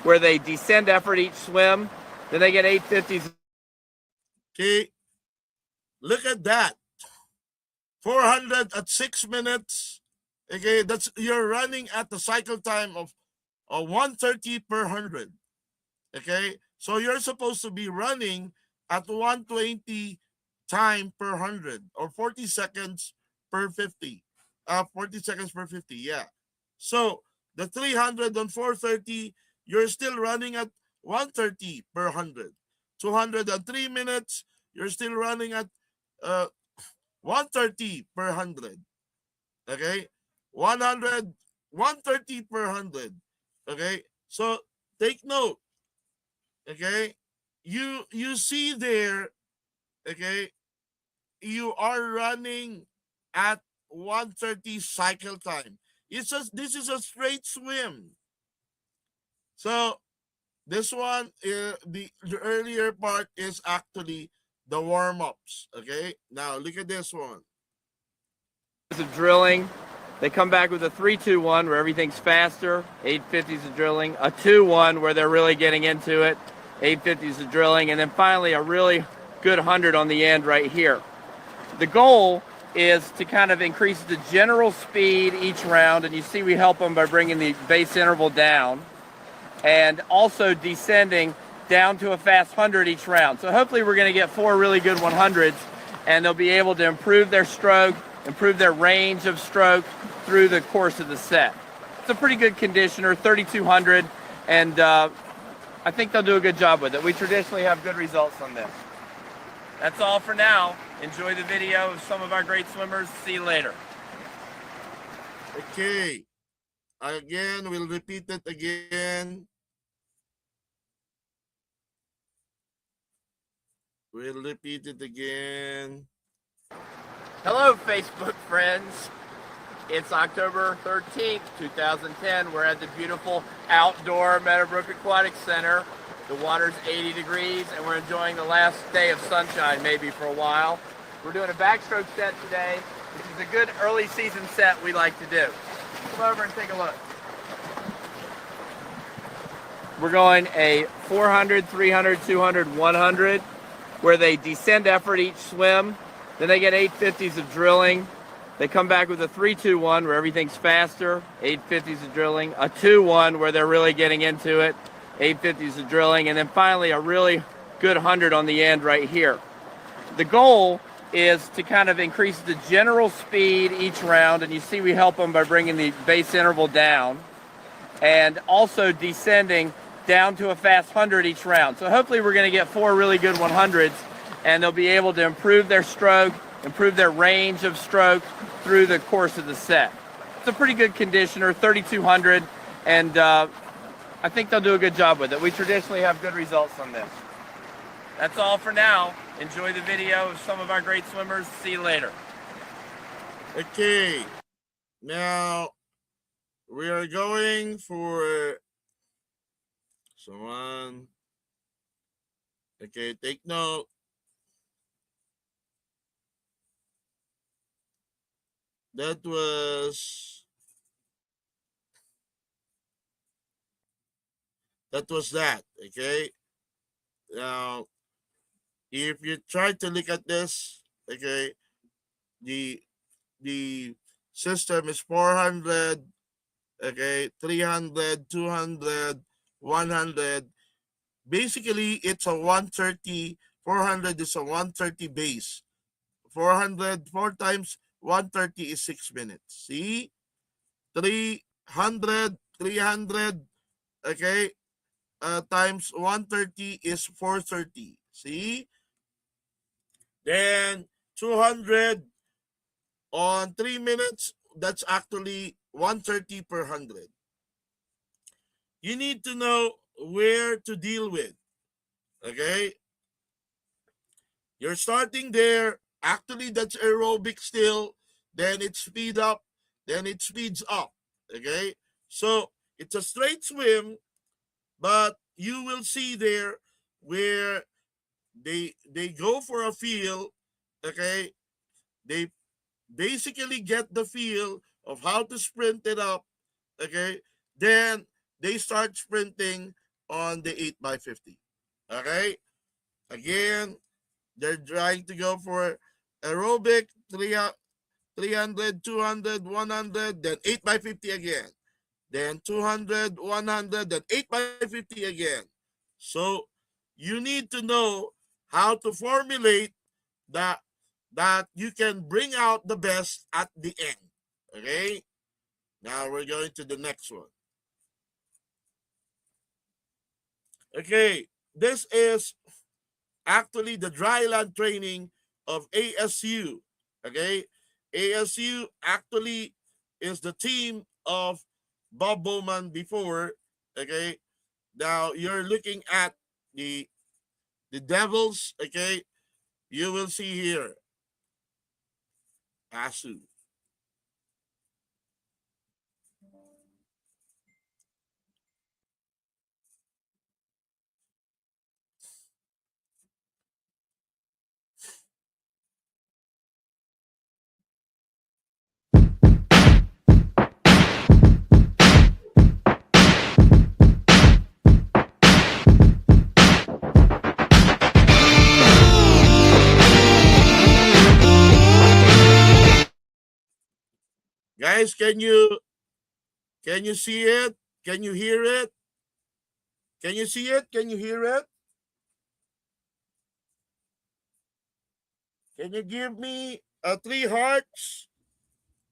where they descend effort each swim. Then they get 850s. Okay. Look at that. 400 at 6 minutes. Okay, that's you're running at the cycle time of 130 per 100. Okay, so you're supposed to be running at 120 time per 100, or 40 seconds per 50. 40 seconds per 50, yeah. So the 300 on 430, you're still running at 130 per 100. 203 minutes, you're still running at 130 per 100. Okay? 100, 130 per 100. Okay? So take note. Okay? You see there, okay, you are running at 130 cycle time. This is a straight swim. So this one, the earlier part is actually the warm-ups. Okay, now look at this one. Of drilling, they come back with a 3-2-1 where everything's faster. 850s of drilling, a 2-1 where they're really getting into it. 850s of drilling, and then finally a really good 100 on the end right here. The goal is to kind of increase the general speed each round, and you see we help them by bringing the base interval down and also descending down to a fast 100 each round. So hopefully we're going to get 4 really good 100s, and they'll be able to improve their stroke, improve their range of stroke through the course of the set. It's a pretty good conditioner, 3200, and I think they'll do a good job with it. We traditionally have good results on this. That's all for now. Enjoy the video of some of our great swimmers. See you later. Okay. Again, we'll repeat it again. We'll repeat it again. Hello, Facebook friends. It's October 13th, 2010. We're at the beautiful outdoor Meadowbrook Aquatics Center. The water's 80 degrees, and we're enjoying the last day of sunshine, maybe for a while. We're doing a backstroke set today, which is a good early season set we like to do. Come over and take a look. We're going a 400, 300, 200, 100, where they descend effort each swim. Then they get 850s of drilling. They come back with a 3-2-1 where everything's faster. 850s of drilling. A 2-1 where they're really getting into it. 850s of drilling. And then finally a really good 100 on the end right here. The goal is to kind of increase the general speed each round. And you see we help them by bringing the base interval down and also descending down to a fast 100 each round. So hopefully we're going to get 4 really good 100s, and they'll be able to improve their stroke, improve their range of stroke through the course of the set. It's a pretty good conditioner, 3200, and I think they'll do a good job with it. We traditionally have good results on this. That's all for now. Enjoy the video of some of our great swimmers. See you later. Okay. Now, we are going for someone. Okay, take note. That was that. Okay. Now, if you try to look at this, okay, the system is 400, okay, 300, 200, 100. Basically, it's a 130. 400 is a 130 base. 400, 4 times 130 is 6 minutes. See? 300, okay, times 130 is 430. See? Then 200 on 3 minutes, that's actually 130 per 100. You need to know where to deal with. Okay? You're starting there. Actually, that's aerobic still. Then it speeds up. Then it speeds up. Okay? So it's a straight swim, but you will see there where they go for a feel. Okay? They basically get the feel of how to sprint it up. Okay? Then they start sprinting on the 8x50. Okay? Again, they're trying to go for aerobic, 300, 200, 100, then 8x50 again. Then 200, 100, then 8x50 again. So you need to know how to formulate that you can bring out the best at the end. Okay? Now we're going to the next one. Okay, this is actually the dryland training of ASU. Okay, ASU actually is the team of Bob Bowman before. Okay, now you're looking at the Devils. Okay, you will see here ASU. Guys, can you see it? Can you hear it? Can you see it? Can you hear it? Can you give me 3 hearts?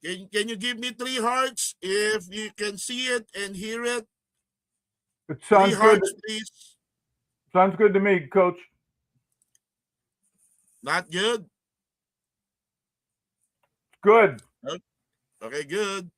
Can you give me 3 hearts if you can see it and hear it? It 3 sounds good. hearts, please. Sounds good to me, Coach. Not good? Good. Okay, good.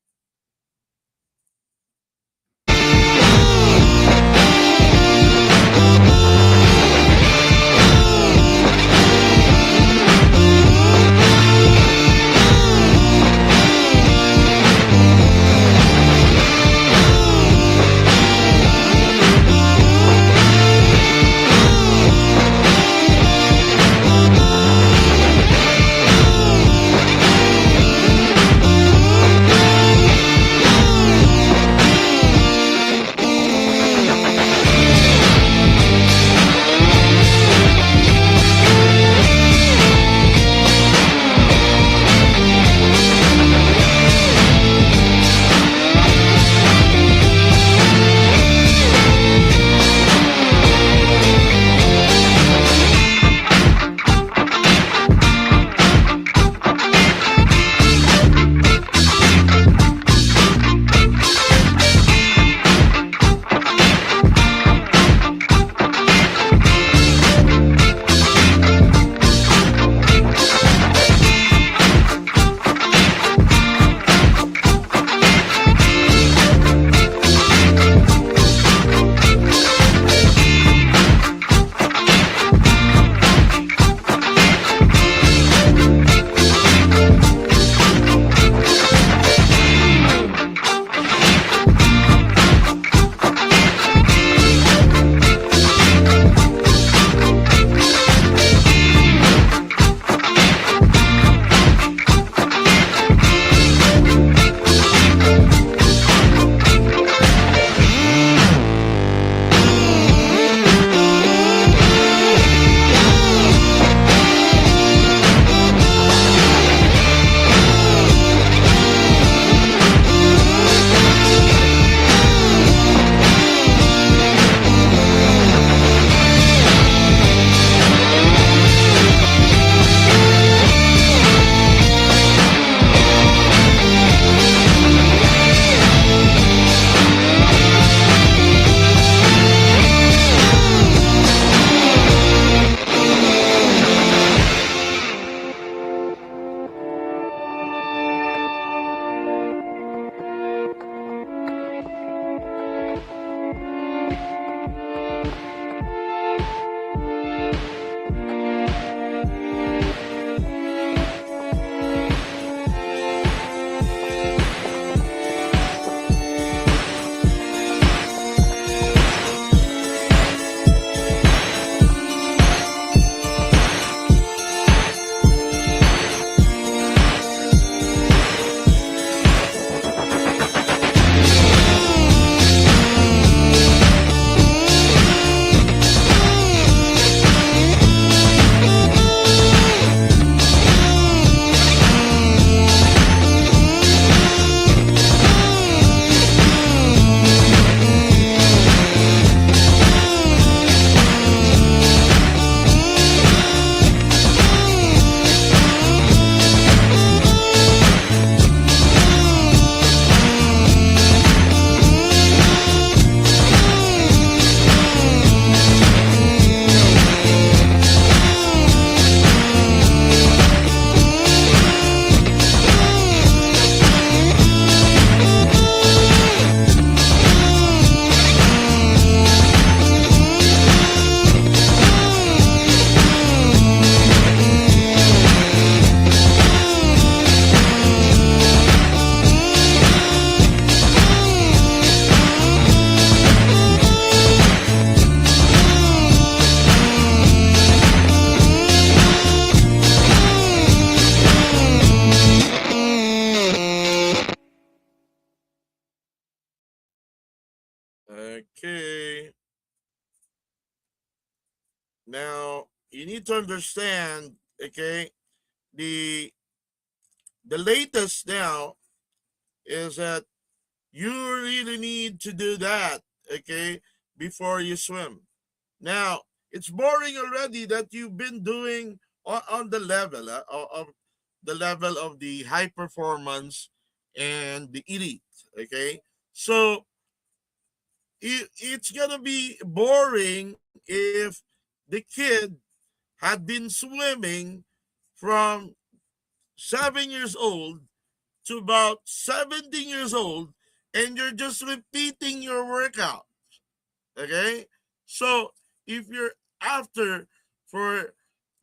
Okay. Now you need to understand, okay, the the latest now is that you really need to do that, okay, before you swim. Now, it's boring already that you've been doing on the level of the level of the high performance and the elite, okay? So, it's gonna be boring if the kid had been swimming from 7 years old to about 17 years old and you're just repeating your workout. Okay? So if you're after for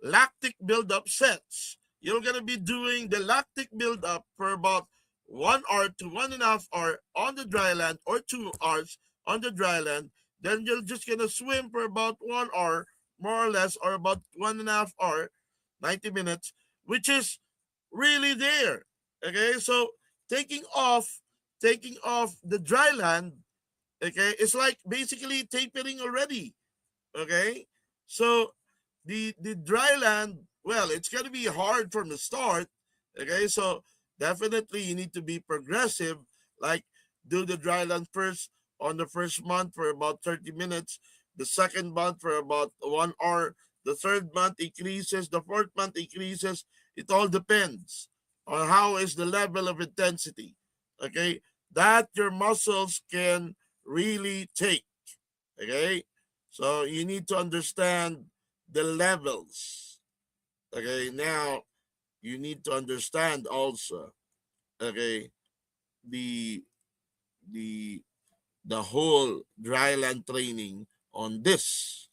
lactic buildup sets, you're gonna be doing the lactic buildup for about 1 hour to 1.5 hour on the dry land or 2 hours on the dry land. Then you're just gonna swim for about 1 hour, more or less, or about 1.5 hour, 90 minutes, which is really there. Okay, so taking off, taking off the dry land, okay, it's like basically tapering already. Okay, so the dry land, well, it's gonna be hard from the start. Okay, so definitely you need to be progressive, like do the dry land first on the first month for about 30 minutes, the second month for about 1 hour, the third month increases, the fourth month increases. It all depends on how is the level of intensity, okay, that your muscles can really take. Okay, so you need to understand the levels. Okay, now you need to understand also, okay, the the the whole dryland training on this.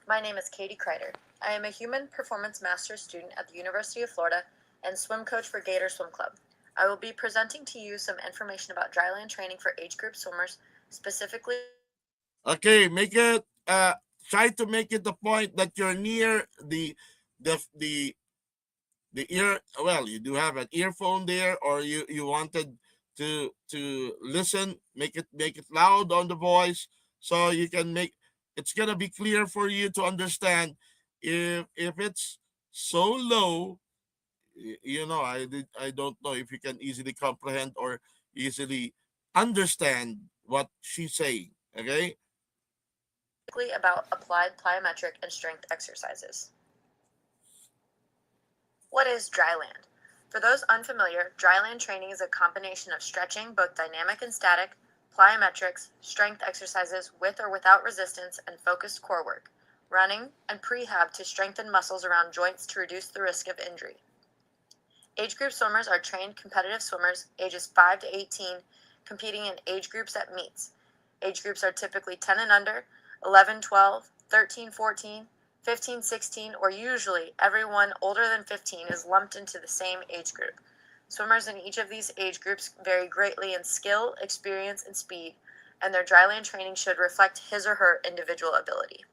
My name is Katie Kreider. I am a Human Performance Master's student at the University of Florida and swim coach for Gator Swim Club. I will be presenting to you some information about dryland training for age group swimmers, specifically. Okay, make it try to make it the point that you're near the the ear. Well, you do have an earphone there, or you wanted to listen. Make it loud on the voice so you can make it's gonna be clear for you to understand. If it's so low, I don't know if you can easily comprehend or easily understand what she's saying. Okay. About applied plyometric and strength exercises. What is dryland? For those unfamiliar, dryland training is a combination of stretching, both dynamic and static, plyometrics, strength exercises with or without resistance, and focused core work, running, and prehab to strengthen muscles around joints to reduce the risk of injury. Age group swimmers are trained competitive swimmers ages 5 to 18, competing in age groups at meets. Age groups are typically 10 and under, 11, 12, 13, 14, 15, 16, or usually everyone older than 15 is lumped into the same age group. Swimmers in each of these age groups vary greatly in skill, experience, and speed, and their dryland training should reflect his or her individual ability.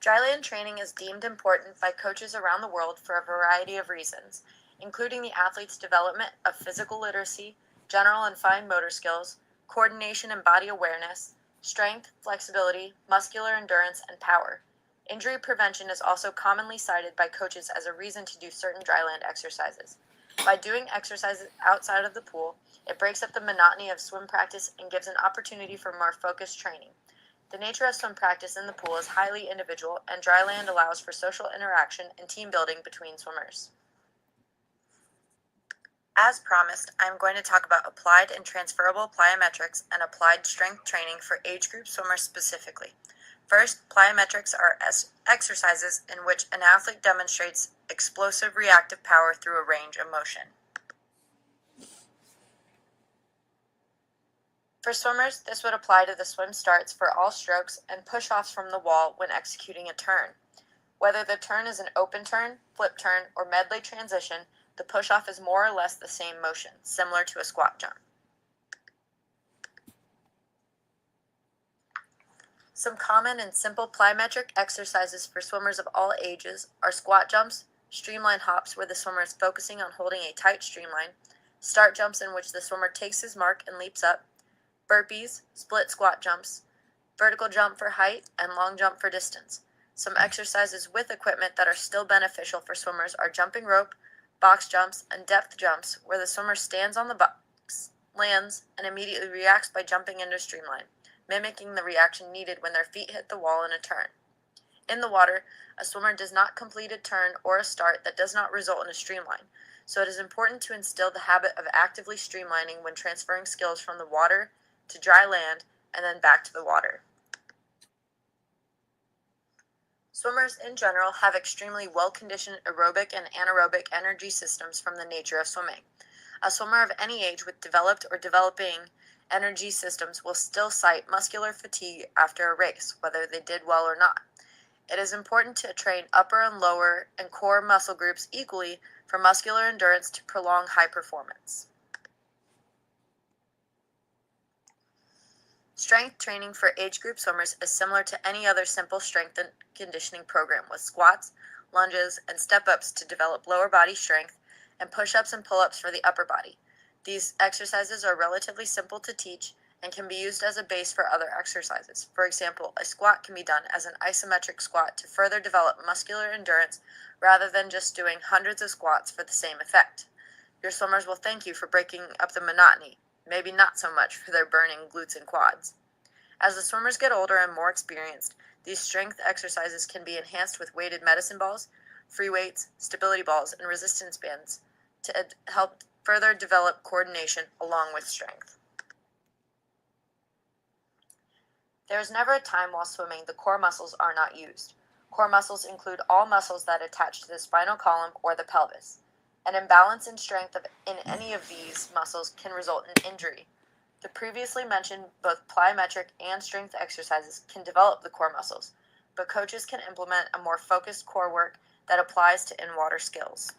Dryland training is deemed important by coaches around the world for a variety of reasons, including the athlete's development of physical literacy, general and fine motor skills, coordination and body awareness, strength, flexibility, muscular endurance, and power. Injury prevention is also commonly cited by coaches as a reason to do certain dryland exercises. By doing exercises outside of the pool, it breaks up the monotony of swim practice and gives an opportunity for more focused training. The nature of swim practice in the pool is highly individual, and dryland allows for social interaction and team building between swimmers. As promised, I am going to talk about applied and transferable plyometrics and applied strength training for age group swimmers specifically. First, plyometrics are exercises in which an athlete demonstrates explosive reactive power through a range of motion. For swimmers, this would apply to the swim starts for all strokes and push-offs from the wall when executing a turn. Whether the turn is an open turn, flip turn, or medley transition, the push-off is more or less the same motion, similar to a squat jump. Some common and simple plyometric exercises for swimmers of all ages are squat jumps, streamline hops where the swimmer is focusing on holding a tight streamline, start jumps in which the swimmer takes his mark and leaps up, burpees, split squat jumps, vertical jump for height, and long jump for distance. Some exercises with equipment that are still beneficial for swimmers are jumping rope, box jumps, and depth jumps, where the swimmer stands on the box, lands, and immediately reacts by jumping into streamline, mimicking the reaction needed when their feet hit the wall in a turn. In the water, a swimmer does not complete a turn or a start that does not result in a streamline, so it is important to instill the habit of actively streamlining when transferring skills from the water to dry land and then back to the water. Swimmers in general have extremely well-conditioned aerobic and anaerobic energy systems from the nature of swimming. A swimmer of any age with developed or developing energy systems will still cite muscular fatigue after a race, whether they did well or not. It is important to train upper and lower and core muscle groups equally for muscular endurance to prolong high performance. Strength training for age group swimmers is similar to any other simple strength and conditioning program, with squats, lunges, and step-ups to develop lower body strength, and push-ups and pull-ups for the upper body. These exercises are relatively simple to teach and can be used as a base for other exercises. For example, a squat can be done as an isometric squat to further develop muscular endurance rather than just doing hundreds of squats for the same effect. Your swimmers will thank you for breaking up the monotony, maybe not so much for their burning glutes and quads. As the swimmers get older and more experienced, these strength exercises can be enhanced with weighted medicine balls, free weights, stability balls, and resistance bands to help further develop coordination along with strength. There is never a time while swimming the core muscles are not used. Core muscles include all muscles that attach to the spinal column or the pelvis. An imbalance in strength in any of these muscles can result in injury. The previously mentioned both plyometric and strength exercises can develop the core muscles, but coaches can implement a more focused core work that applies to in-water skills.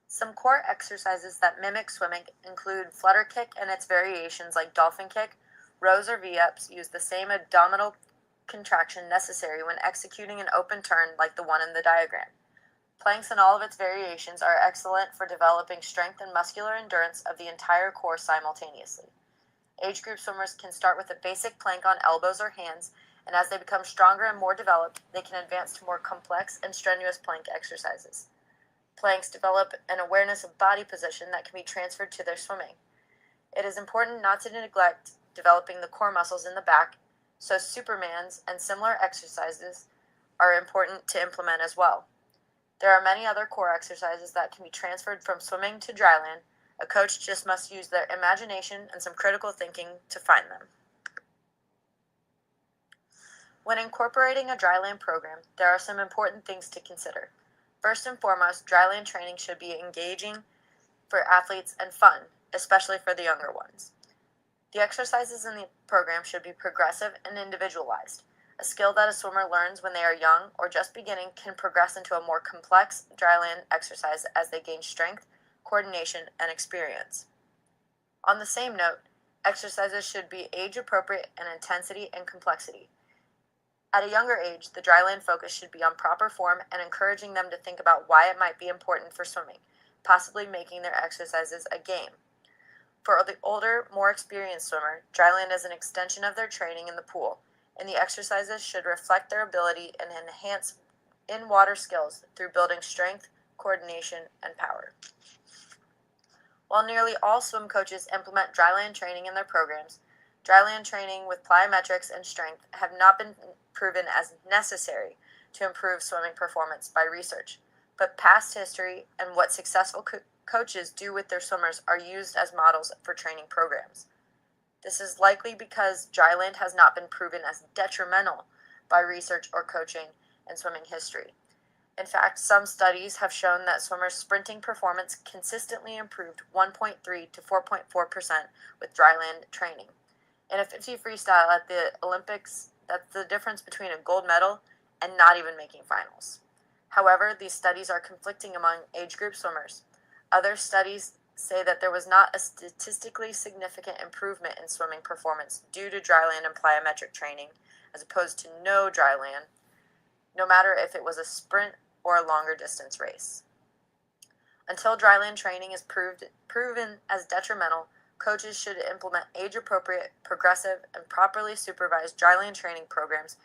Some core exercises that mimic swimming include flutter kick and its variations like dolphin kick. Rows or V-ups use the same abdominal contraction necessary when executing an open turn like the one in the diagram. Planks and all of its variations are excellent for developing strength and muscular endurance of the entire core simultaneously. Age group swimmers can start with a basic plank on elbows or hands, and as they become stronger and more developed, they can advance to more complex and strenuous plank exercises. Planks develop an awareness of body position that can be transferred to their swimming. It is important not to neglect developing the core muscles in the back, so Supermans and similar exercises are important to implement as well. There are many other core exercises that can be transferred from swimming to dryland. A coach just must use their imagination and some critical thinking to find them. When incorporating a dryland program, there are some important things to consider. First and foremost, dryland training should be engaging for athletes and fun, especially for the younger ones. The exercises in the program should be progressive and individualized. A skill that a swimmer learns when they are young or just beginning can progress into a more complex dryland exercise as they gain strength, coordination, and experience. On the same note, exercises should be age-appropriate in intensity and complexity. At a younger age, the dryland focus should be on proper form and encouraging them to think about why it might be important for swimming, possibly making their exercises a game. For the older, more experienced swimmer, dryland is an extension of their training in the pool, and the exercises should reflect their ability and enhance in-water skills through building strength, coordination, and power. While nearly all swim coaches implement dryland training in their programs, dryland training with plyometrics and strength have not been proven as necessary to improve swimming performance by research, but past history and what successful coaches do with their swimmers are used as models for training programs. This is likely because dryland has not been proven as detrimental by research or coaching in swimming history. In fact, some studies have shown that swimmers' sprinting performance consistently improved 1.3 to 4.4% with dryland training. In a 50 freestyle at the Olympics, that's the difference between a gold medal and not even making finals. However, these studies are conflicting among age group swimmers. Other studies say that there was not a statistically significant improvement in swimming performance due to dryland and plyometric training, as opposed to no dryland, no matter if it was a sprint or a longer distance race. Until dryland training is proven as detrimental, coaches should implement age-appropriate, progressive, and properly supervised dryland training programs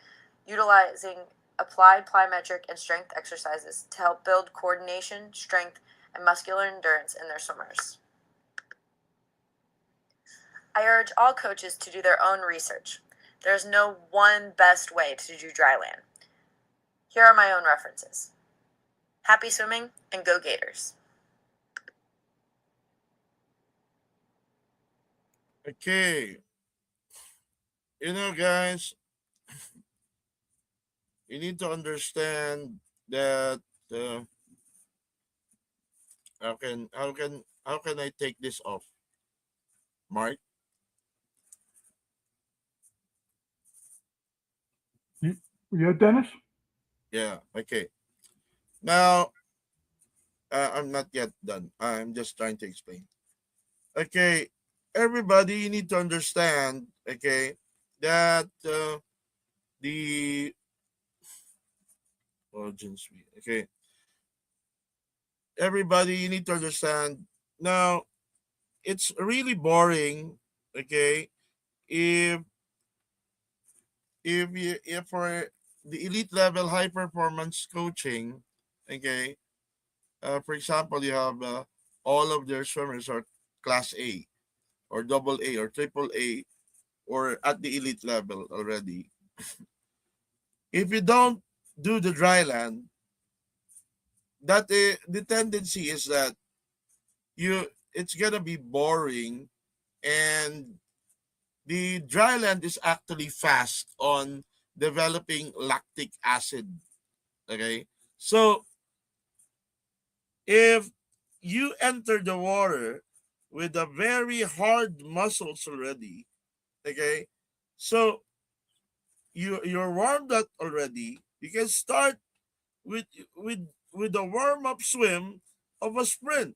utilizing applied plyometric and strength exercises to help build coordination, strength, and muscular endurance in their swimmers. I urge all coaches to do their own research. There is no one best way to do dryland. Here are my own references. Happy swimming and go Gators! Okay. You know, guys, you need to understand that how can I take this off, Mark? Yeah, Dennis? Yeah. Okay. Now, I'm not yet done. I'm just trying to explain. Okay, everybody, you need to understand. Okay, that the urgency. Okay, everybody, you need to understand. Now, it's really boring. Okay, if if for the elite level high performance coaching, okay, for example, you have all of their swimmers are class A or double A or triple A or at the elite level already. If you don't do the dry land, that the tendency is that it's gonna be boring, and the dry land is actually fast on developing lactic acid. Okay, so if you enter the water with a very hard muscles already, okay, so you're warmed up already, you can start with with a warm up swim of a sprint.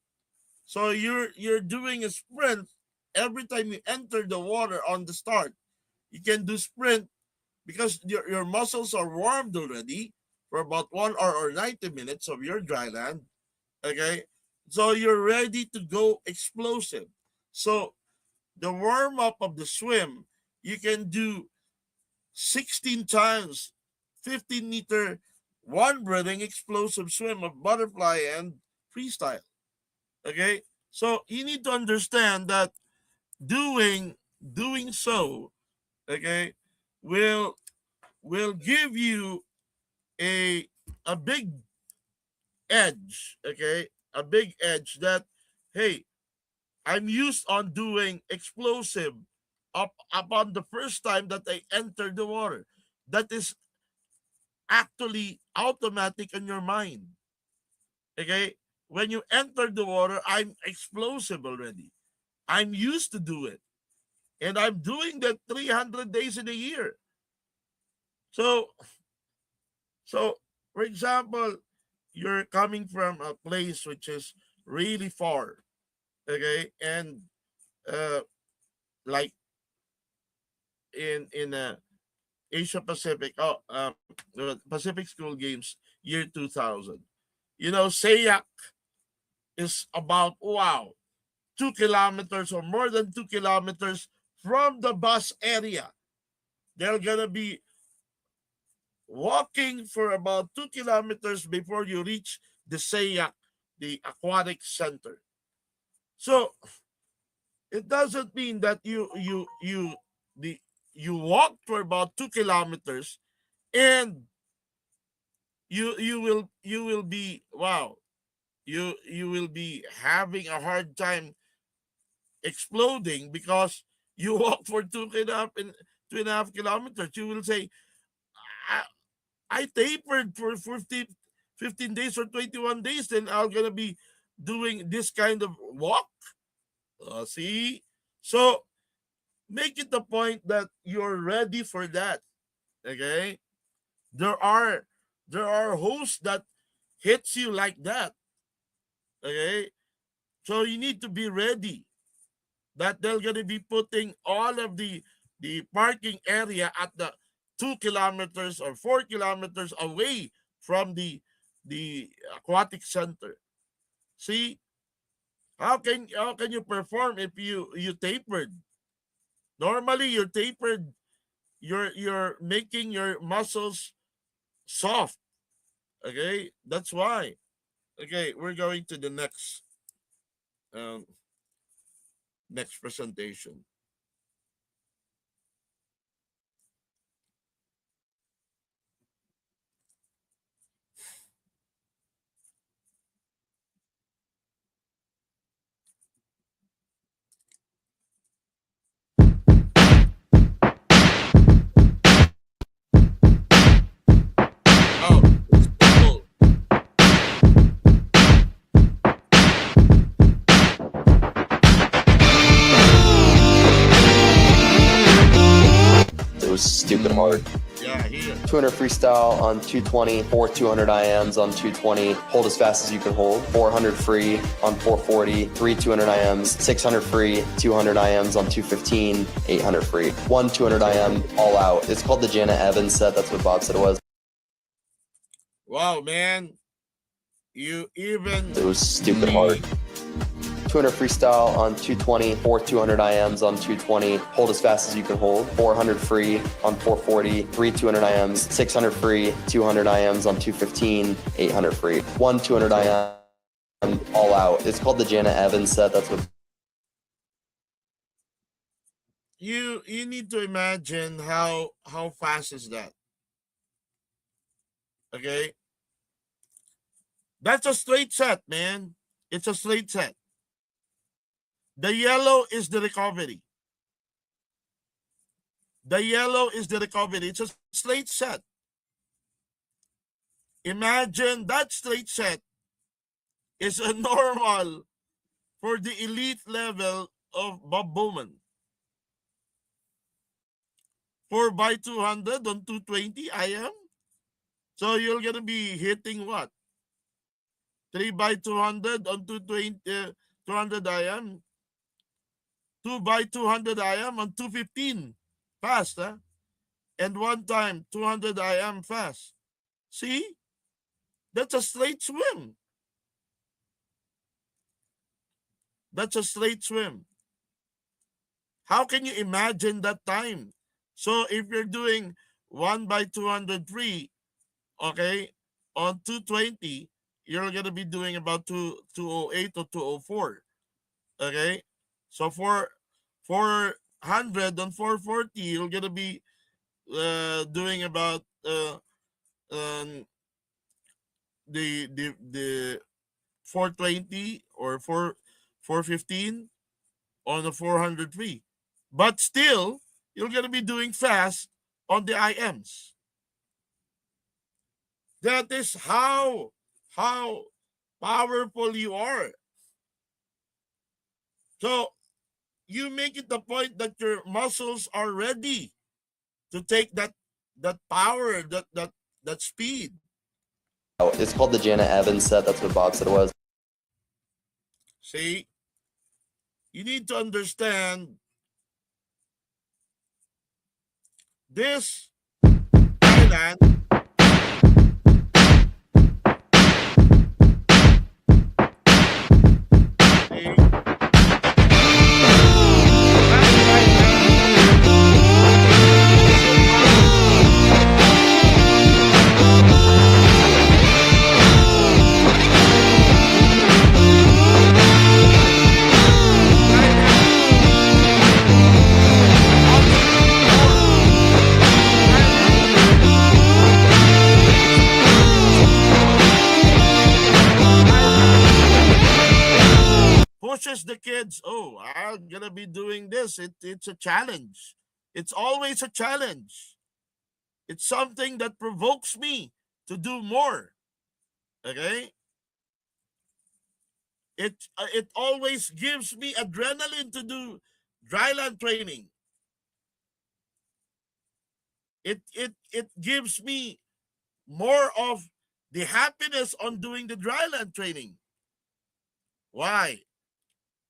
So you're doing a sprint every time you enter the water on the start. You can do sprint because your muscles are warmed already for about 1 hour or 90 minutes of your dry land. Okay, so you're ready to go explosive. So the warm up of the swim, you can do 16 times 15-meter one breathing explosive swim of butterfly and freestyle. Okay, so you need to understand that doing so, okay, will give you a a big edge. Okay, a big edge that, hey, I'm used on doing explosive up upon the first time that I enter the water. That is actually automatic in your mind. Okay? When you enter the water, I'm explosive already. I'm used to do it. And I'm doing that 300 days in a year. So, so for example, you're coming from a place which is really far, okay? And uh like in Asia Pacific, the Pacific School Games year 2000. You know, Sayak is about, wow, 2 kilometers or more than 2 kilometers from the bus area. They're gonna be walking for about 2 kilometers before you reach the Sayak, the aquatic center. So it doesn't mean that the you walk for about 2 kilometers and you will be, wow, you will be having a hard time exploding because you walk for 2.5 kilometers. You will say, I, I tapered for 15 days or 21 days, then I'm gonna be doing this kind of walk. See, so make it the point that you're ready for that. Okay, there are hosts that hits you like that. Okay, so you need to be ready that they're gonna be putting all of the parking area at the 2 kilometers or 4 kilometers away from the aquatic center. See, How can you perform if you tapered? Normally you're tapered, you're making your muscles soft. Okay, that's why. Okay, we're going to the um next presentation. Oh, it's simple. It was stupid hard. Yeah, here. 200 freestyle on 220, 200 IMs on 220, hold as fast as you can hold, 400 free on 440, 200 IMs, 600 free, 200 IMs on 215, 800 free. 200 IM all out. It's called the Janet Evans set. That's what Bob said it was. Wow, man. You even It was stupid hard. 200 freestyle on 220, 200 IMs on 220, hold as fast as you can hold, 400 free on 440, 200 IMs, 600 free, 200 IMs on 215, 800 free. 200 IM all out. It's called the Janet Evans set. That's what you need to imagine how fast is that. Okay? That's a straight set, man. It's a straight set. The yellow is the recovery. The yellow is the recovery. It's a straight set. Imagine that straight set is a normal for the elite level of Bob Bowman. 4 by 200 on 220 IM. So you're going to be hitting what? 3 by 200 on 220, 200 IM. 2 by 200 IM on 215. Fast, huh? And one time, 200 IM fast. See? That's a straight swim. That's a straight swim. How can you imagine that time? So if you're doing 1 by 203, okay, on 220, you're going to be doing about 208 or 204. Okay? So for 400 on 440, you're going to be doing about um, the 420 or 415 on the 403. But still, you're going to be doing fast on the IMs. That is how powerful you are. So you make it the point that your muscles are ready to take that power, that speed. it's called the Janet Evans set. That's what Bob said it was. See, you need to understand this Thailand. Pushes the kids. Oh, I'm gonna be doing this. It's a challenge. It's always a challenge. It's something that provokes me to do more. Okay, it always gives me adrenaline to do dryland training. It gives me more of the happiness on doing the dryland training. Why?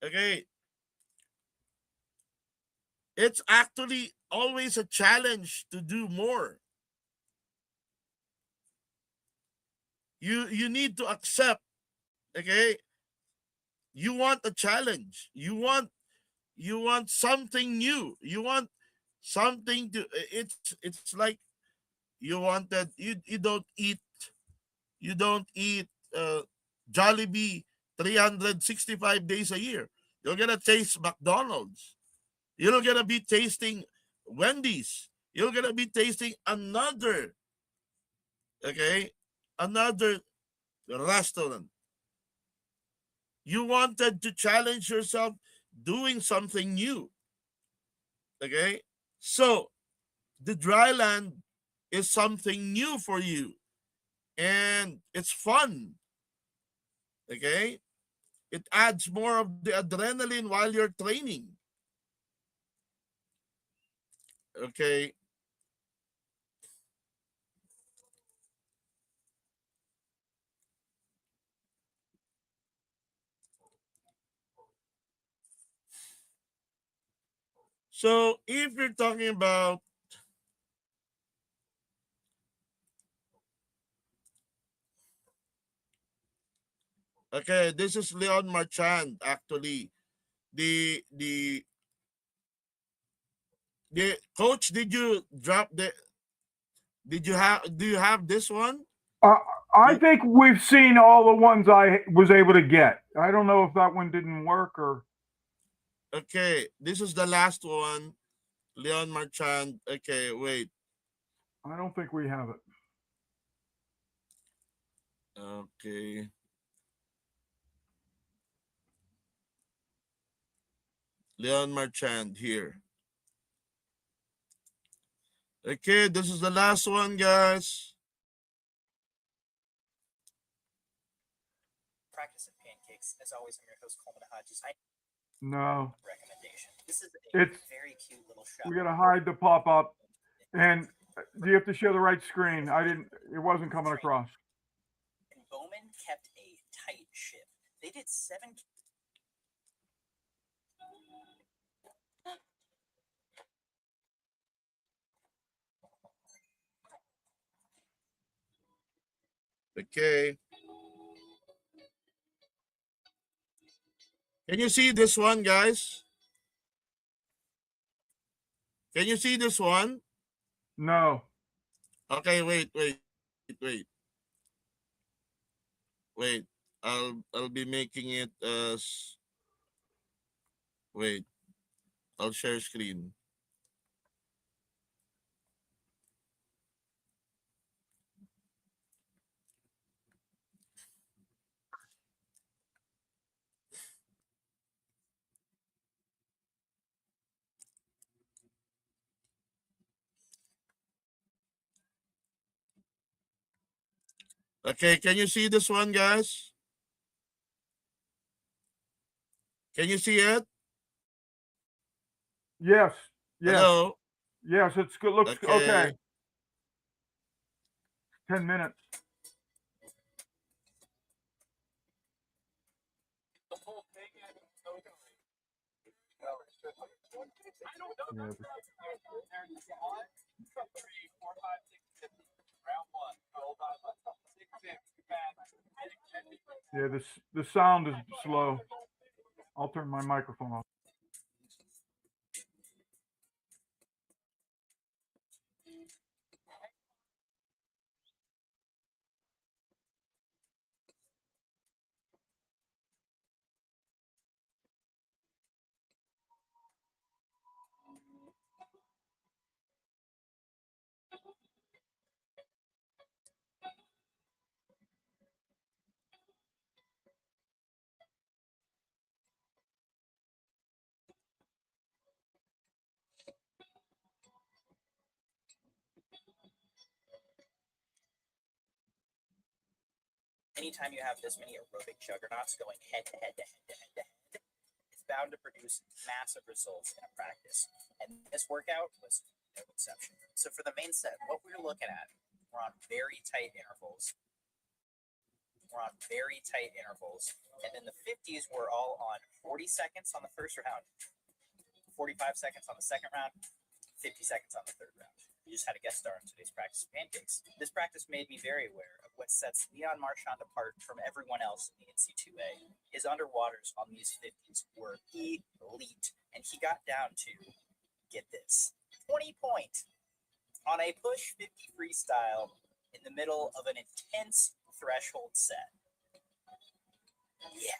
Okay, it's actually always a challenge to do more. You need to accept, okay, You want a challenge. You want something new. You want something to. It's like you wanted. You don't eat Jollibee 365 days a year. You're gonna taste McDonald's. You're gonna be tasting Wendy's. You're gonna be tasting another, okay, another restaurant. You wanted to challenge yourself doing something new. Okay? So the dry land is something new for you. And it's fun. Okay? It adds more of the adrenaline while you're training. Okay? So if you're talking about, okay, this is Leon Marchand actually. The coach, did you drop the do you have this one? I think we've seen all the ones I was able to get. I don't know if that one didn't work or. Okay, this is the last one. Leon Marchand. Okay, wait. I don't think we have it. Okay. Leon Marchand here. Okay, this is the last one, guys. Practice of pancakes. As always, I'm your host, Coleman Hodges. No. Recommendation. This is It's very cute little shop. we gotta hide the pop up, and you have to share the right screen. I didn't. It wasn't coming across. And Bowman kept a tight ship. They did 7. Okay. Can you see this one, guys? Can you see this one? No. Okay, wait. Wait. I'll be making it as wait. I'll share screen. Okay, can you see this one, guys? Can you see it? Yes. Yes. Hello? Yes. It's good. Looks Okay. okay. 10 minutes. Yeah. Yeah, the sound is slow. I'll turn my microphone off. Anytime you have this many aerobic juggernauts going head to head to head to head to head, it's bound to produce massive results in a practice. And this workout was no exception. So for the main set, what we're looking at, we're on very tight intervals. And then the 50s were all on 40 seconds on the first round, 45 seconds on the second round, 50 seconds on the third round. We just had a guest star in today's practice of pancakes. This practice made me very aware of what that sets Leon Marchand apart from everyone else in the NC2A. His underwaters on these 50s were elite, and he got down to, get this, 20 point on a push 50 freestyle in the middle of an intense threshold set. Yeah.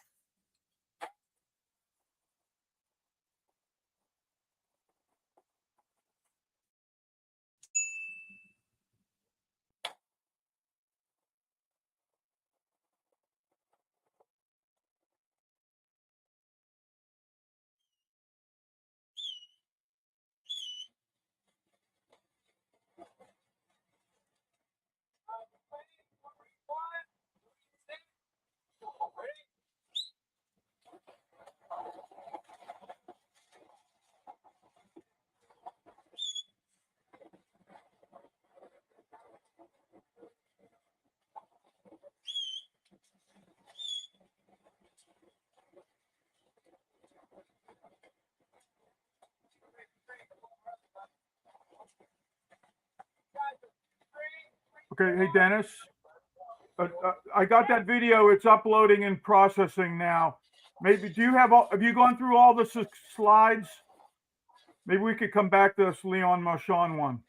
Okay, hey Dennis, I got that video. It's uploading and processing now. Maybe have you gone through all the slides? Maybe we could come back to this Leon Marchand one.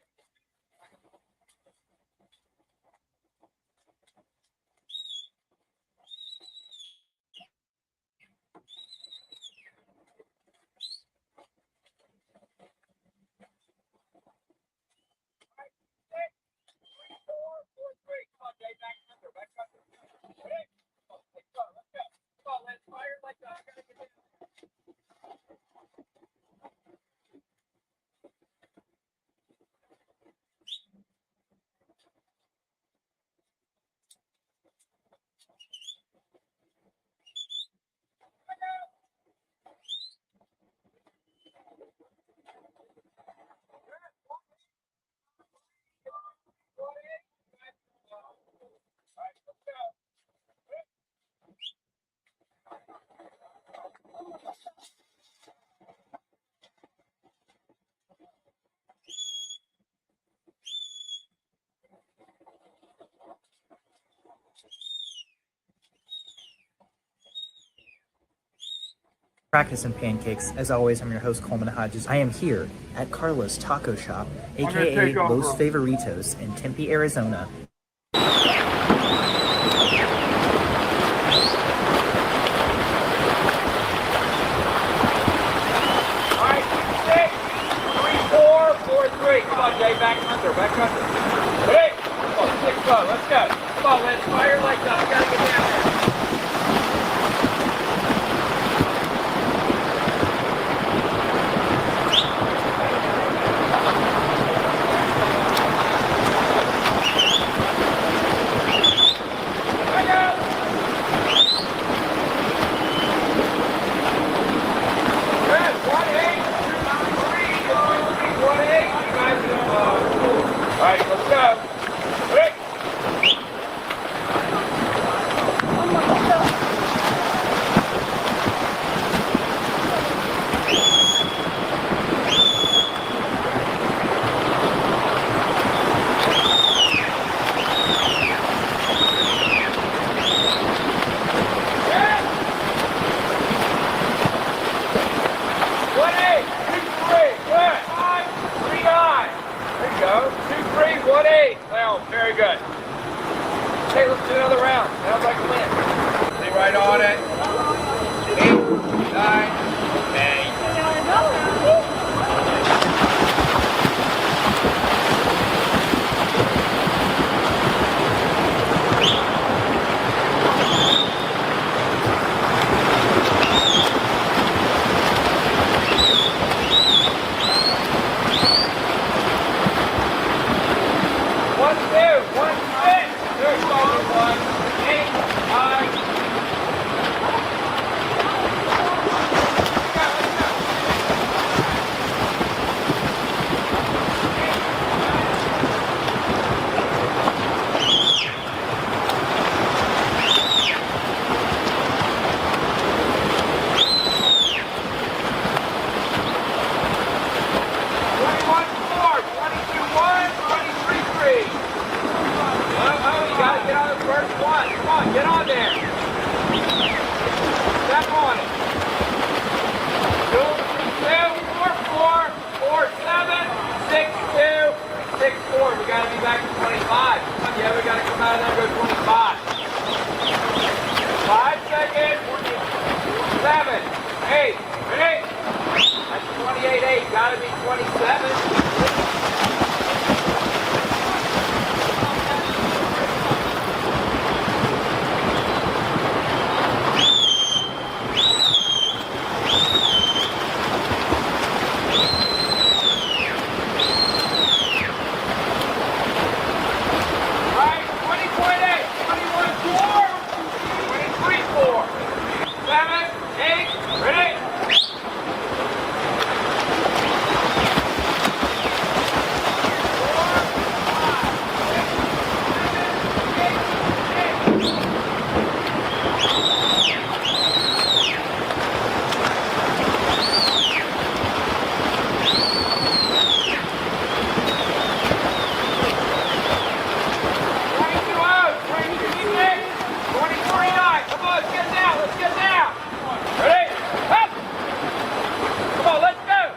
Practice and Pancakes. As always, I'm your host, Coleman Hodges. I am here at Carla's Taco Shop, aka Los Favoritos in Tempe, Arizona. Alright, 6, 3, 4, 4, 3. Come on, Jay, back under, back under. Hey, come on, 6, go, let's go. Come on, let's fire like that. We gotta get down there. got to be 27. Right, 20.8, 21.4, 23.4, 7, 8, ready? Come on, let's get down. Ready? Up! Come on, let's go.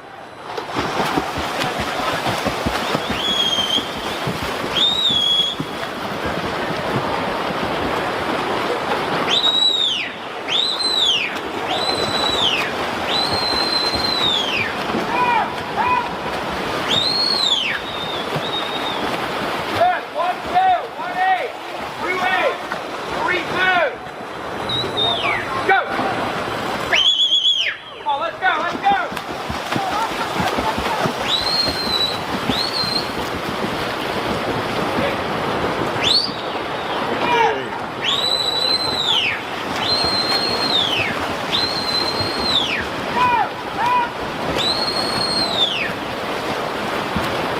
Good. 1, 2, 1, 8, 2, 8, 3, 2. Go! Come on, let's go, let's go!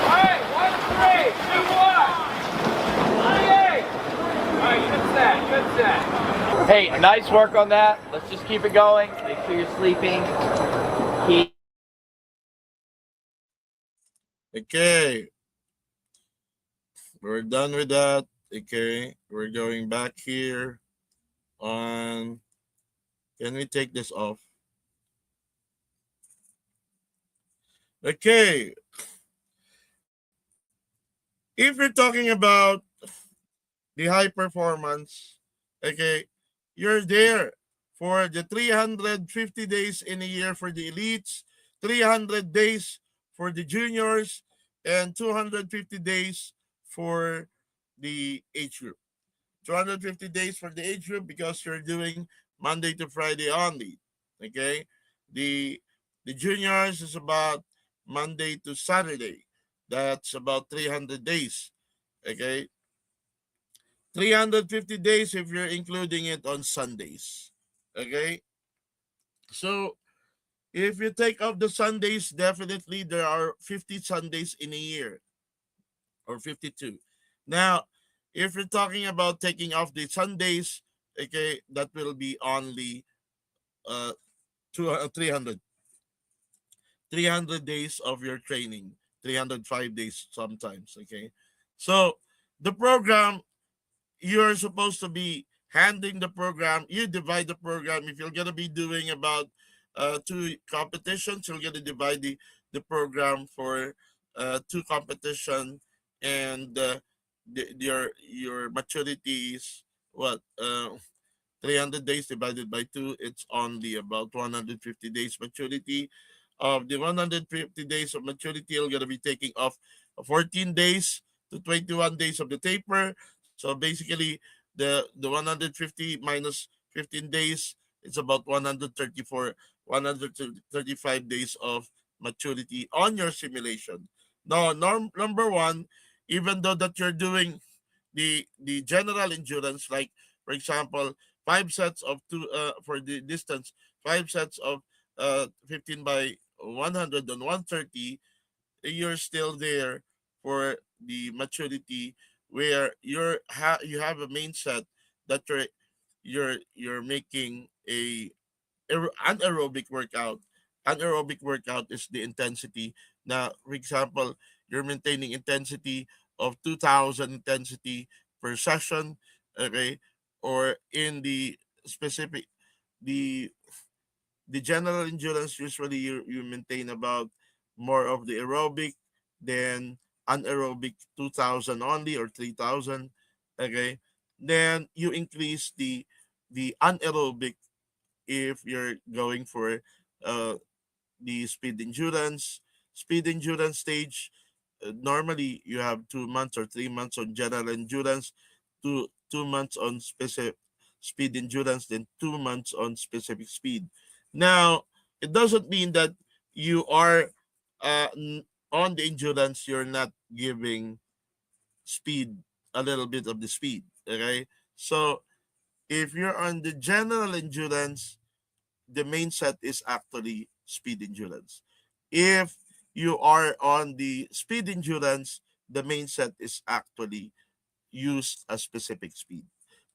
Alright, 1, 3, 2, 1. 28. Alright, good set, good set. Hey, nice work on that. Let's just keep it going. Make sure you're sleeping. Keep Okay, we're done with that. Okay, we're going back here on. Can we take this off? Okay. If you're talking about the high performance, okay, you're there for the 350 days in a year for the elites, 300 days for the juniors, and 250 days for the age group. 250 days for the age group because you're doing Monday to Friday only. Okay, the the juniors is about Monday to Saturday. That's about 300 days. Okay, 350 days if you're including it on Sundays. Okay, so if you take off the Sundays, definitely there are 50 Sundays in a year or 52. Now, if you're talking about taking off the Sundays, okay, that will be only uh 300 days of your training, 305 days sometimes, okay? So, the program, you're supposed to be handling the program. You divide the program. If you're going to be doing about 2 competitions, you're going to divide the program for 2 competition, and your maturity is what 300 days divided by 2, it's only about 150 days maturity. Of the 150 days of maturity, you're going to be taking off 14 days to 21 days of the taper. So basically, the 150 minus 15 days, it's about 135 days of maturity on your simulation. Now, number one, even though that you're doing the general endurance, like for example, 5 sets of two for the distance, 5 sets of 15 by 100 on 130, you're still there for the maturity where you have a main set that you're making anaerobic workout. Anaerobic workout is the intensity. Now, for example, you're maintaining intensity of 2000 intensity per session, okay? Or in the specific, the the general endurance, usually you maintain about more of the aerobic than anaerobic, 2000 only or 3000, okay? Then you increase the anaerobic if you're going for uh the speed endurance. speed endurance stage, normally you have 2 months or 3 months on general endurance, 2 months on specific speed endurance, then 2 months on specific speed. Now, it doesn't mean that you are on the endurance, you're not giving speed, a little bit of the speed. Okay, so if you're on the general endurance, the main set is actually speed endurance. If you are on the speed endurance, the main set is actually use a specific speed.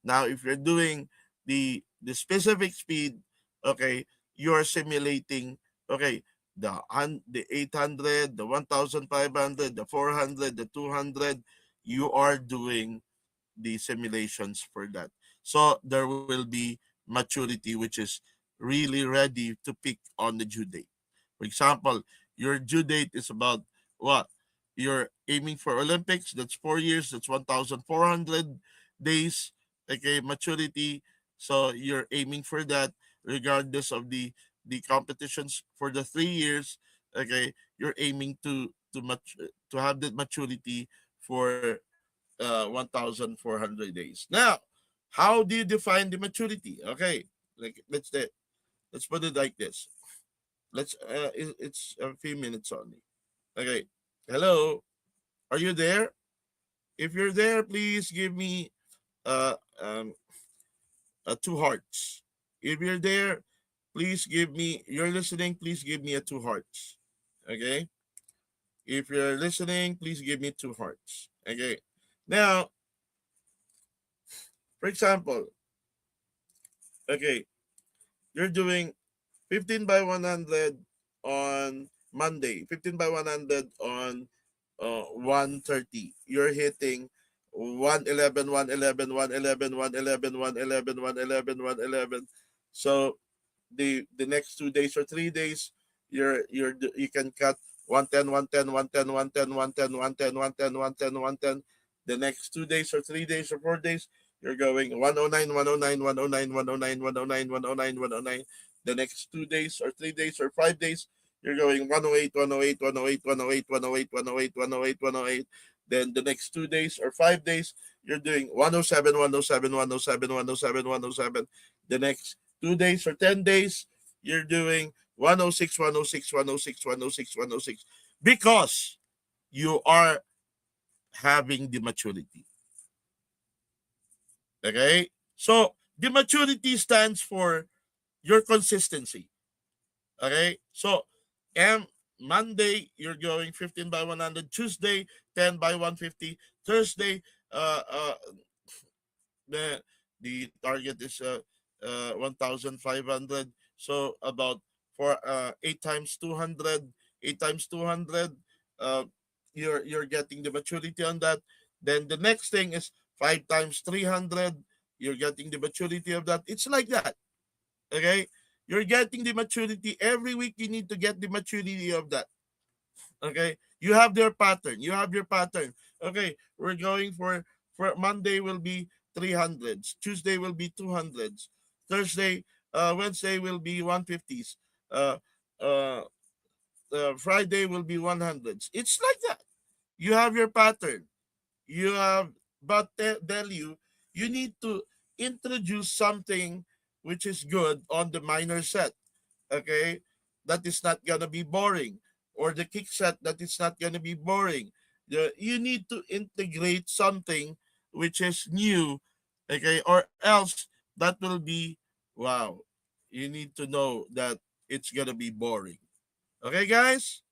Now, if you're doing the specific speed, okay, you're simulating, okay, the 800, the 1500, the 400, the 200. You are doing the simulations for that. So there will be maturity, which is really ready to pick on the due date. For example, your due date is about what? You're aiming for Olympics, that's 4 years, that's 1,400 days, okay, maturity. So you're aiming for that regardless of the competitions for the 3 years, okay, you're aiming to have that maturity for 1,400 days. Now, how do you define the maturity? Okay, like let's put it like this. It's a few minutes only. Okay, hello, are you there? If you're there, please give me uh um 2 hearts. If you're there, please give me. You're listening. Please give me a 2 hearts. Okay. If you're listening, please give me 2 hearts. Okay. Now, for example, okay, you're doing 15 by 100 on Monday, 15 by 100 on 130. You're hitting 111, 111, 111, 111, 111, 111, 111. So the next 2 days or 3 days, you can cut 110, 110, 110, 110, 110, 110, 110, 110, 110. The next 2 days or 3 days or 4 days, you're going 109, 109, 109, 109, 109, 109, 109. The next 2 days or 3 days or 5 days, you're going 108, 108, 108, 108, 108, 108, 108, 108. Then the next 2 days or 5 days, you're doing 107, 107, 107, 107, 107. The next 2 days or 10 days, you're doing 106, 106, 106, 106, 106, because you are having the maturity. Okay? So the maturity stands for your consistency. Okay? So Monday, you're going 15 by 100. Tuesday, 10 by 150. Thursday, the the target is 1,500. So about for 8 times 200, 8 times 200, uh, you're getting the maturity on that. Then the next thing is 5 times 300. You're getting the maturity of that. It's like that. Okay, you're getting the maturity every week. You need to get the maturity of that. Okay, you have your pattern. You have your pattern. Okay, we're going for Monday will be 300s. Tuesday will be 200s. Thursday, Wednesday will be 150s. Uh, uh, Friday will be 100s. It's like that. You have your pattern. You have, but tell you, you need to introduce something which is good on the minor set. Okay, that is not gonna be boring, or the kick set that is not gonna be boring. You need to integrate something which is new, okay, or else that will be wow. You need to know that it's gonna be boring. Okay, guys,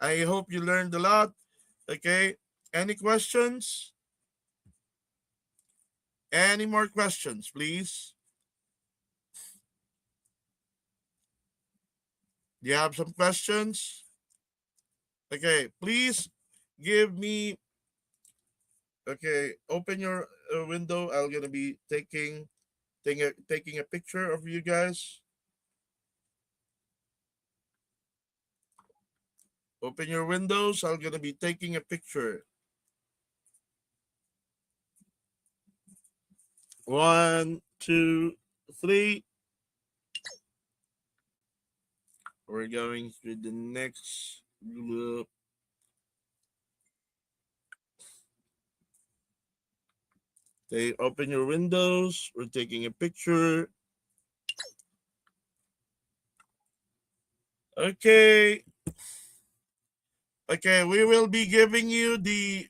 I hope you learned a lot. Okay, any questions? Any more questions, please? Do you have some questions? Okay, please give me. Okay, open your window. I'm gonna be taking a picture of you guys. Open your windows. I'm gonna be taking a picture. 1, 2, 3. We're going to the next Okay, open your windows. We're taking a picture. Okay. Okay, we will be giving you the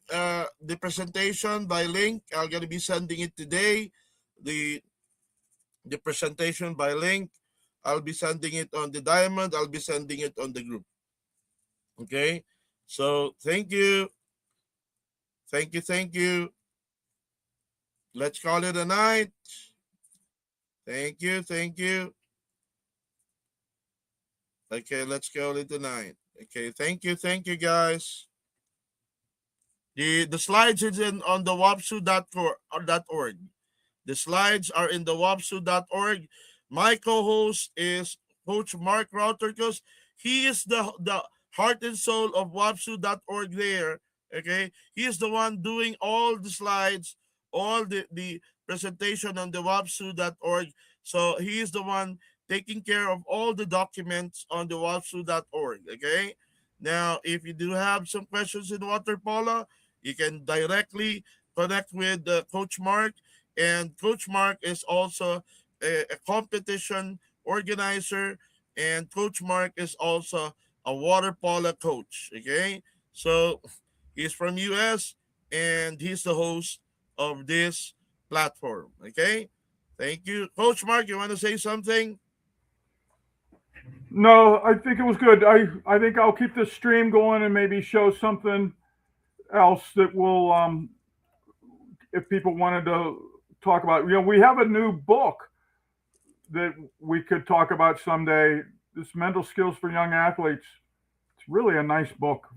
presentation by link. I'm gonna be sending it today. The presentation by link. I'll be sending it on the diamond. I'll be sending it on the group. Okay. So thank you. Thank you. Thank you. Let's call it a night. Thank you. Thank you. Okay, let's call it a night. Okay, thank you. Thank you, guys. The slides is on the wapsu.org. The slides are in the wapsu.org. My co-host is Coach Mark Router because he is the heart and soul of wapsu.org there. Okay, he is the one doing all the slides, all the presentation on the wapsu.org. So he is the one taking care of all the documents on the wapsu.org. Okay, now if you do have some questions in water polo, you can directly connect with Coach Mark. And Coach Mark is also a competition organizer, and Coach Mark is also a water polo coach. Okay, so he's from US, and he's the host of this platform. Okay, thank you, Coach Mark. You want to say something? No, I think it was good. I think I'll keep the stream going and maybe show something else that will, if people wanted to talk about. We have a new book that we could talk about someday. This Mental Skills for Young Athletes. It's really a nice book.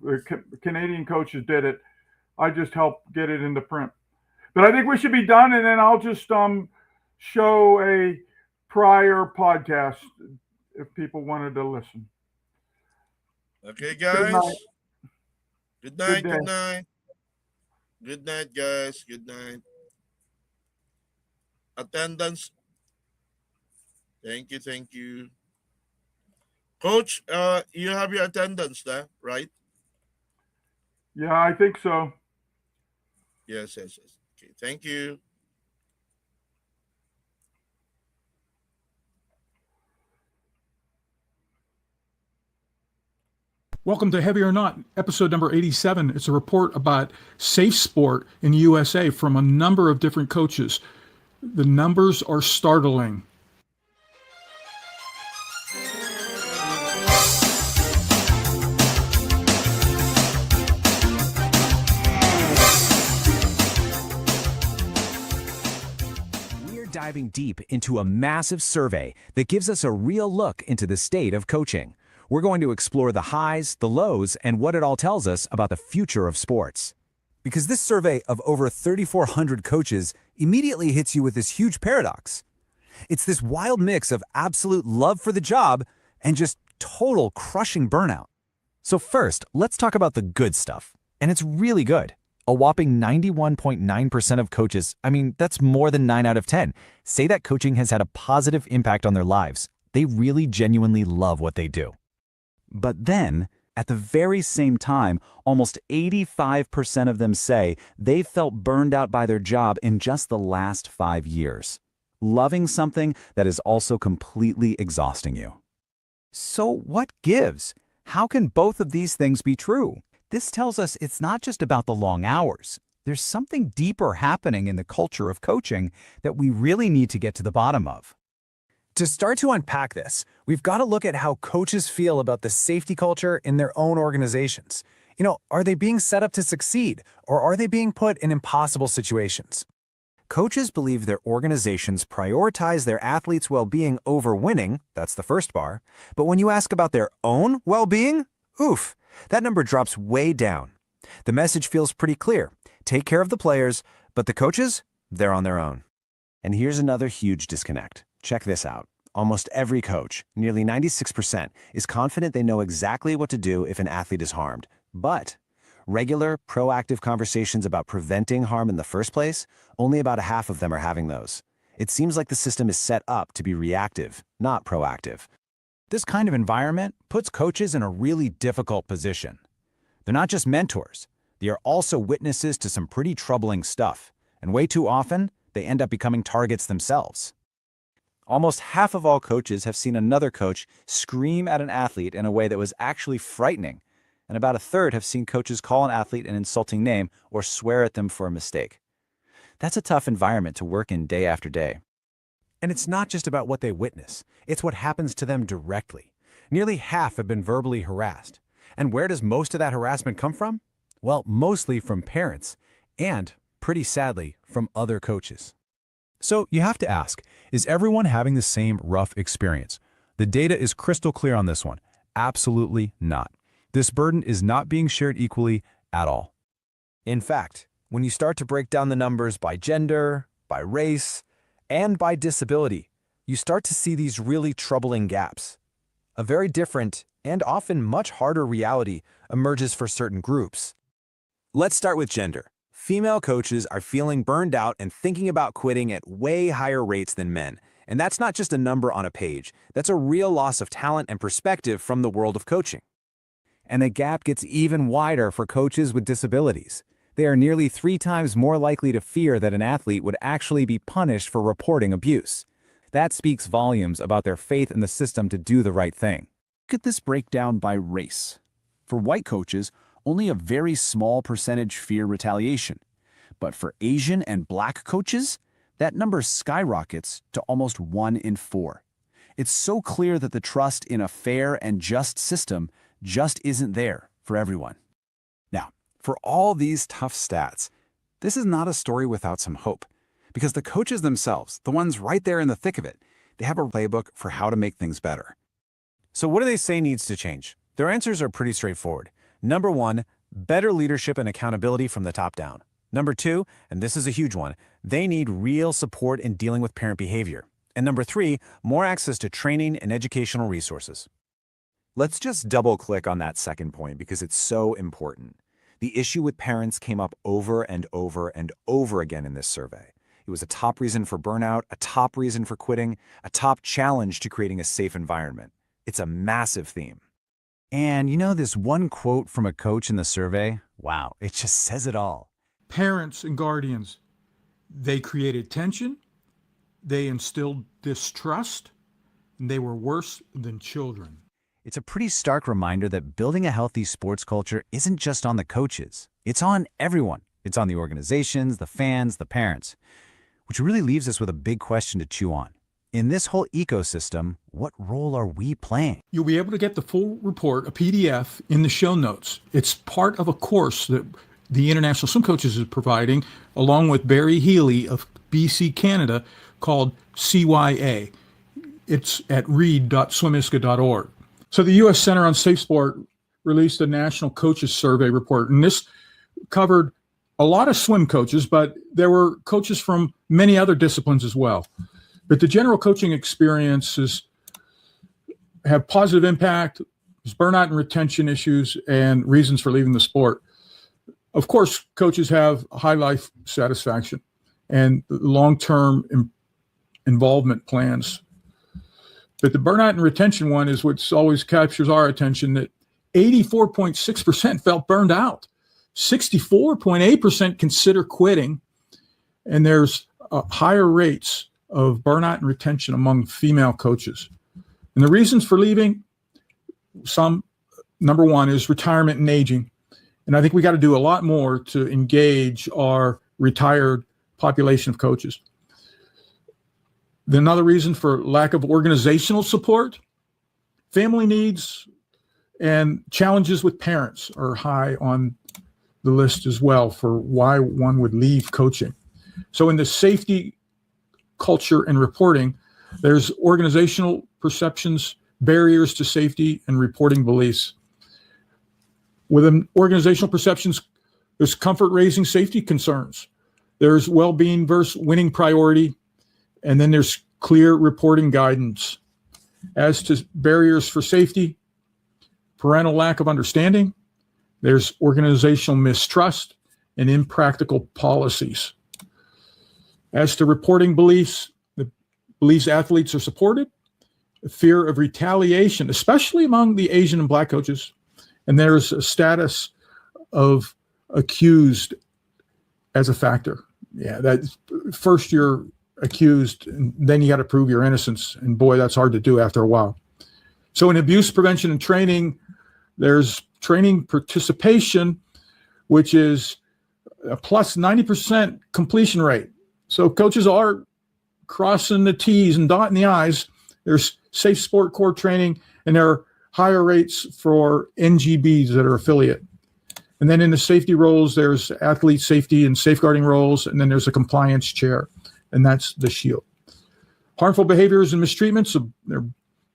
Canadian coaches did it. I just helped get it into print. But I think we should be done, and then I'll just show a prior podcast if people wanted to listen. Okay, Good night. guys. Good night. Good Good day. night. Good night, guys. Good night. Attendance. Thank you. Thank you. Coach, you have your attendance there, right? Yeah, I think so. Yes. Okay, thank you. Welcome to Heavy or Not, episode number 87. It's a report about safe sport in the USA from a number of different coaches. The numbers are startling. We're diving deep into a massive survey that gives us a real look into the state of coaching. We're going to explore the highs, the lows, and what it all tells us about the future of sports. Because this survey of over 3,400 coaches immediately hits you with this huge paradox. It's this wild mix of absolute love for the job and just total crushing burnout. So first, let's talk about the good stuff. And it's really good. A whopping 91.9% of coaches, that's more than 9 out of 10, say that coaching has had a positive impact on their lives. They really genuinely love what they do. But then, at the very same time, almost 85% of them say they've felt burned out by their job in just the last 5 years. Loving something that is also completely exhausting you. So what gives? How can both of these things be true? This tells us it's not just about the long hours. There's something deeper happening in the culture of coaching that we really need to get to the bottom of. To start to unpack this, we've got to look at how coaches feel about the safety culture in their own organizations. Are they being set up to succeed, or are they being put in impossible situations? Coaches believe their organizations prioritize their athletes' well-being over winning, that's the first bar, but when you ask about their own well-being, oof, that number drops way down. The message feels pretty clear. Take care of the players, but the coaches, they're on their own. And here's another huge disconnect. Check this out. Almost every coach, nearly 96%, is confident they know exactly what to do if an athlete is harmed. But regular, proactive conversations about preventing harm in the first place, only about a half of them are having those. It seems like the system is set up to be reactive, not proactive. This kind of environment puts coaches in a really difficult position. They're not just mentors, they are also witnesses to some pretty troubling stuff, and way too often, they end up becoming targets themselves. Almost half of all coaches have seen another coach scream at an athlete in a way that was actually frightening, and about a third have seen coaches call an athlete an insulting name or swear at them for a mistake. That's a tough environment to work in day after day. And it's not just about what they witness, it's what happens to them directly. Nearly half have been verbally harassed. And where does most of that harassment come from? Well, mostly from parents, and, pretty sadly, from other coaches. So you have to ask, is everyone having the same rough experience? The data is crystal clear on this one. Absolutely not. This burden is not being shared equally at all. In fact, when you start to break down the numbers by gender, by race, and by disability, you start to see these really troubling gaps. A very different and often much harder reality emerges for certain groups. Let's start with gender. Female coaches are feeling burned out and thinking about quitting at way higher rates than men. And that's not just a number on a page. That's a real loss of talent and perspective from the world of coaching. And the gap gets even wider for coaches with disabilities. They are nearly 3 times more likely to fear that an athlete would actually be punished for reporting abuse. That speaks volumes about their faith in the system to do the right thing. Look at this breakdown by race. For white coaches, only a very small percentage fear retaliation. But for Asian and Black coaches, that number skyrockets to almost 1 in 4. It's so clear that the trust in a fair and just system just isn't there for everyone. Now, for all these tough stats, this is not a story without some hope. Because the coaches themselves, the ones right there in the thick of it, they have a playbook for how to make things better. So what do they say needs to change? Their answers are pretty straightforward. Number 1, better leadership and accountability from the top down. Number 2, and this is a huge one, they need real support in dealing with parent behavior. And number 3, more access to training and educational resources. Let's just double-click on that second point because it's so important. The issue with parents came up over and over and over again in this survey. It was a top reason for burnout, a top reason for quitting, a top challenge to creating a safe environment. It's a massive theme. And you know this one quote from a coach in the survey? Wow, it just says it all. Parents and guardians, they created tension, they instilled distrust, and they were worse than children. It's a pretty stark reminder that building a healthy sports culture isn't just on the coaches. It's on everyone. It's on the organizations, the fans, the parents. Which really leaves us with a big question to chew on. In this whole ecosystem, what role are we playing? You'll be able to get the full report, a PDF, in the show notes. It's part of a course that the International Swim Coaches is providing, along with Barry Healy of BC Canada, called CYA. It's at read.swimiska.org. So the U.S. Center on Safe Sport released a National Coaches Survey report, and this covered a lot of swim coaches, but there were coaches from many other disciplines as well. But the general coaching experiences have positive impact, there's burnout and retention issues, and reasons for leaving the sport. Of course, coaches have high life satisfaction and long-term involvement plans. But the burnout and retention one is what always captures our attention, that 84.6% felt burned out. 64.8% consider quitting, and there's higher rates of burnout and retention among female coaches. And the reasons for leaving, number 1 is retirement and aging. And I think we got to do a lot more to engage our retired population of coaches. Another reason for lack of organizational support, family needs and challenges with parents are high on the list as well for why one would leave coaching. So in the safety, culture, and reporting, there's organizational perceptions, barriers to safety, and reporting beliefs. Within organizational perceptions, there's comfort-raising safety concerns. There's well-being versus winning priority, and then there's clear reporting guidance. As to barriers for safety, parental lack of understanding, there's organizational mistrust and impractical policies. As to reporting beliefs, the beliefs athletes are supported, fear of retaliation, especially among the Asian and Black coaches. And there's a status of accused as a factor. Yeah, that first you're accused, and then you got to prove your innocence. And boy, that's hard to do after a while. So in abuse prevention and training, there's training participation, which is a plus 90% completion rate. So coaches are crossing the T's and dotting the I's. There's safe sport core training, and there are higher rates for NGBs that are affiliate. And then in the safety roles, there's athlete safety and safeguarding roles, and then there's a compliance chair, and that's the shield. Harmful behaviors and mistreatments, they're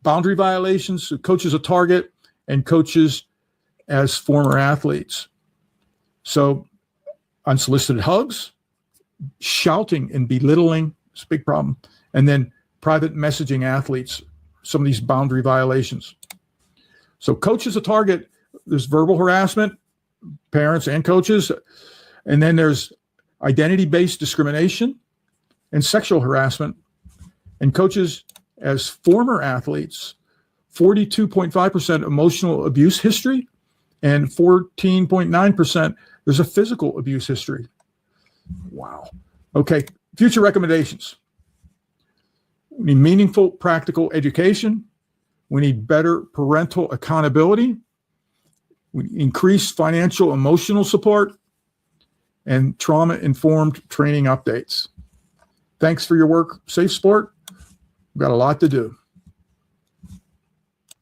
boundary violations, so coaches a target, and coaches as former athletes. So unsolicited hugs, shouting and belittling, it's a big problem. And then private messaging athletes, some of these boundary violations. So coaches a target, there's verbal harassment, parents and coaches, and then there's identity-based discrimination and sexual harassment. And coaches as former athletes, 42.5% emotional abuse history, and 14.9% there's a physical abuse history. Wow. Okay, future recommendations. We need meaningful, practical education. We need better parental accountability. We need increased financial, emotional support, and trauma-informed training updates. Thanks for your work, Safe Sport. We've got a lot to do.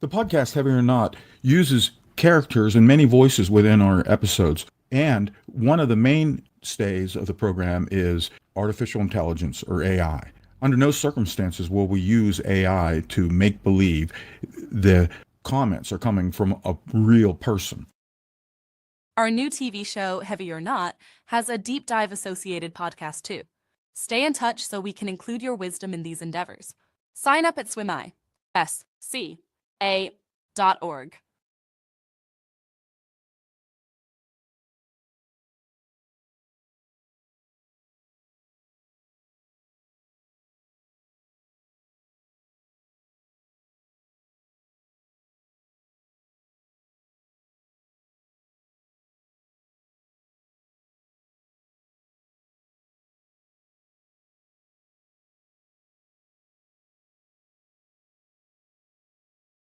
The podcast, Heavy or Not, uses characters and many voices within our episodes. And one of the mainstays of the program is artificial intelligence, or AI. Under no circumstances will we use AI to make believe the comments are coming from a real person. Our new TV show, Heavy or Not, has a deep dive associated podcast too. Stay in touch so we can include your wisdom in these endeavors. Sign up at swimi.org.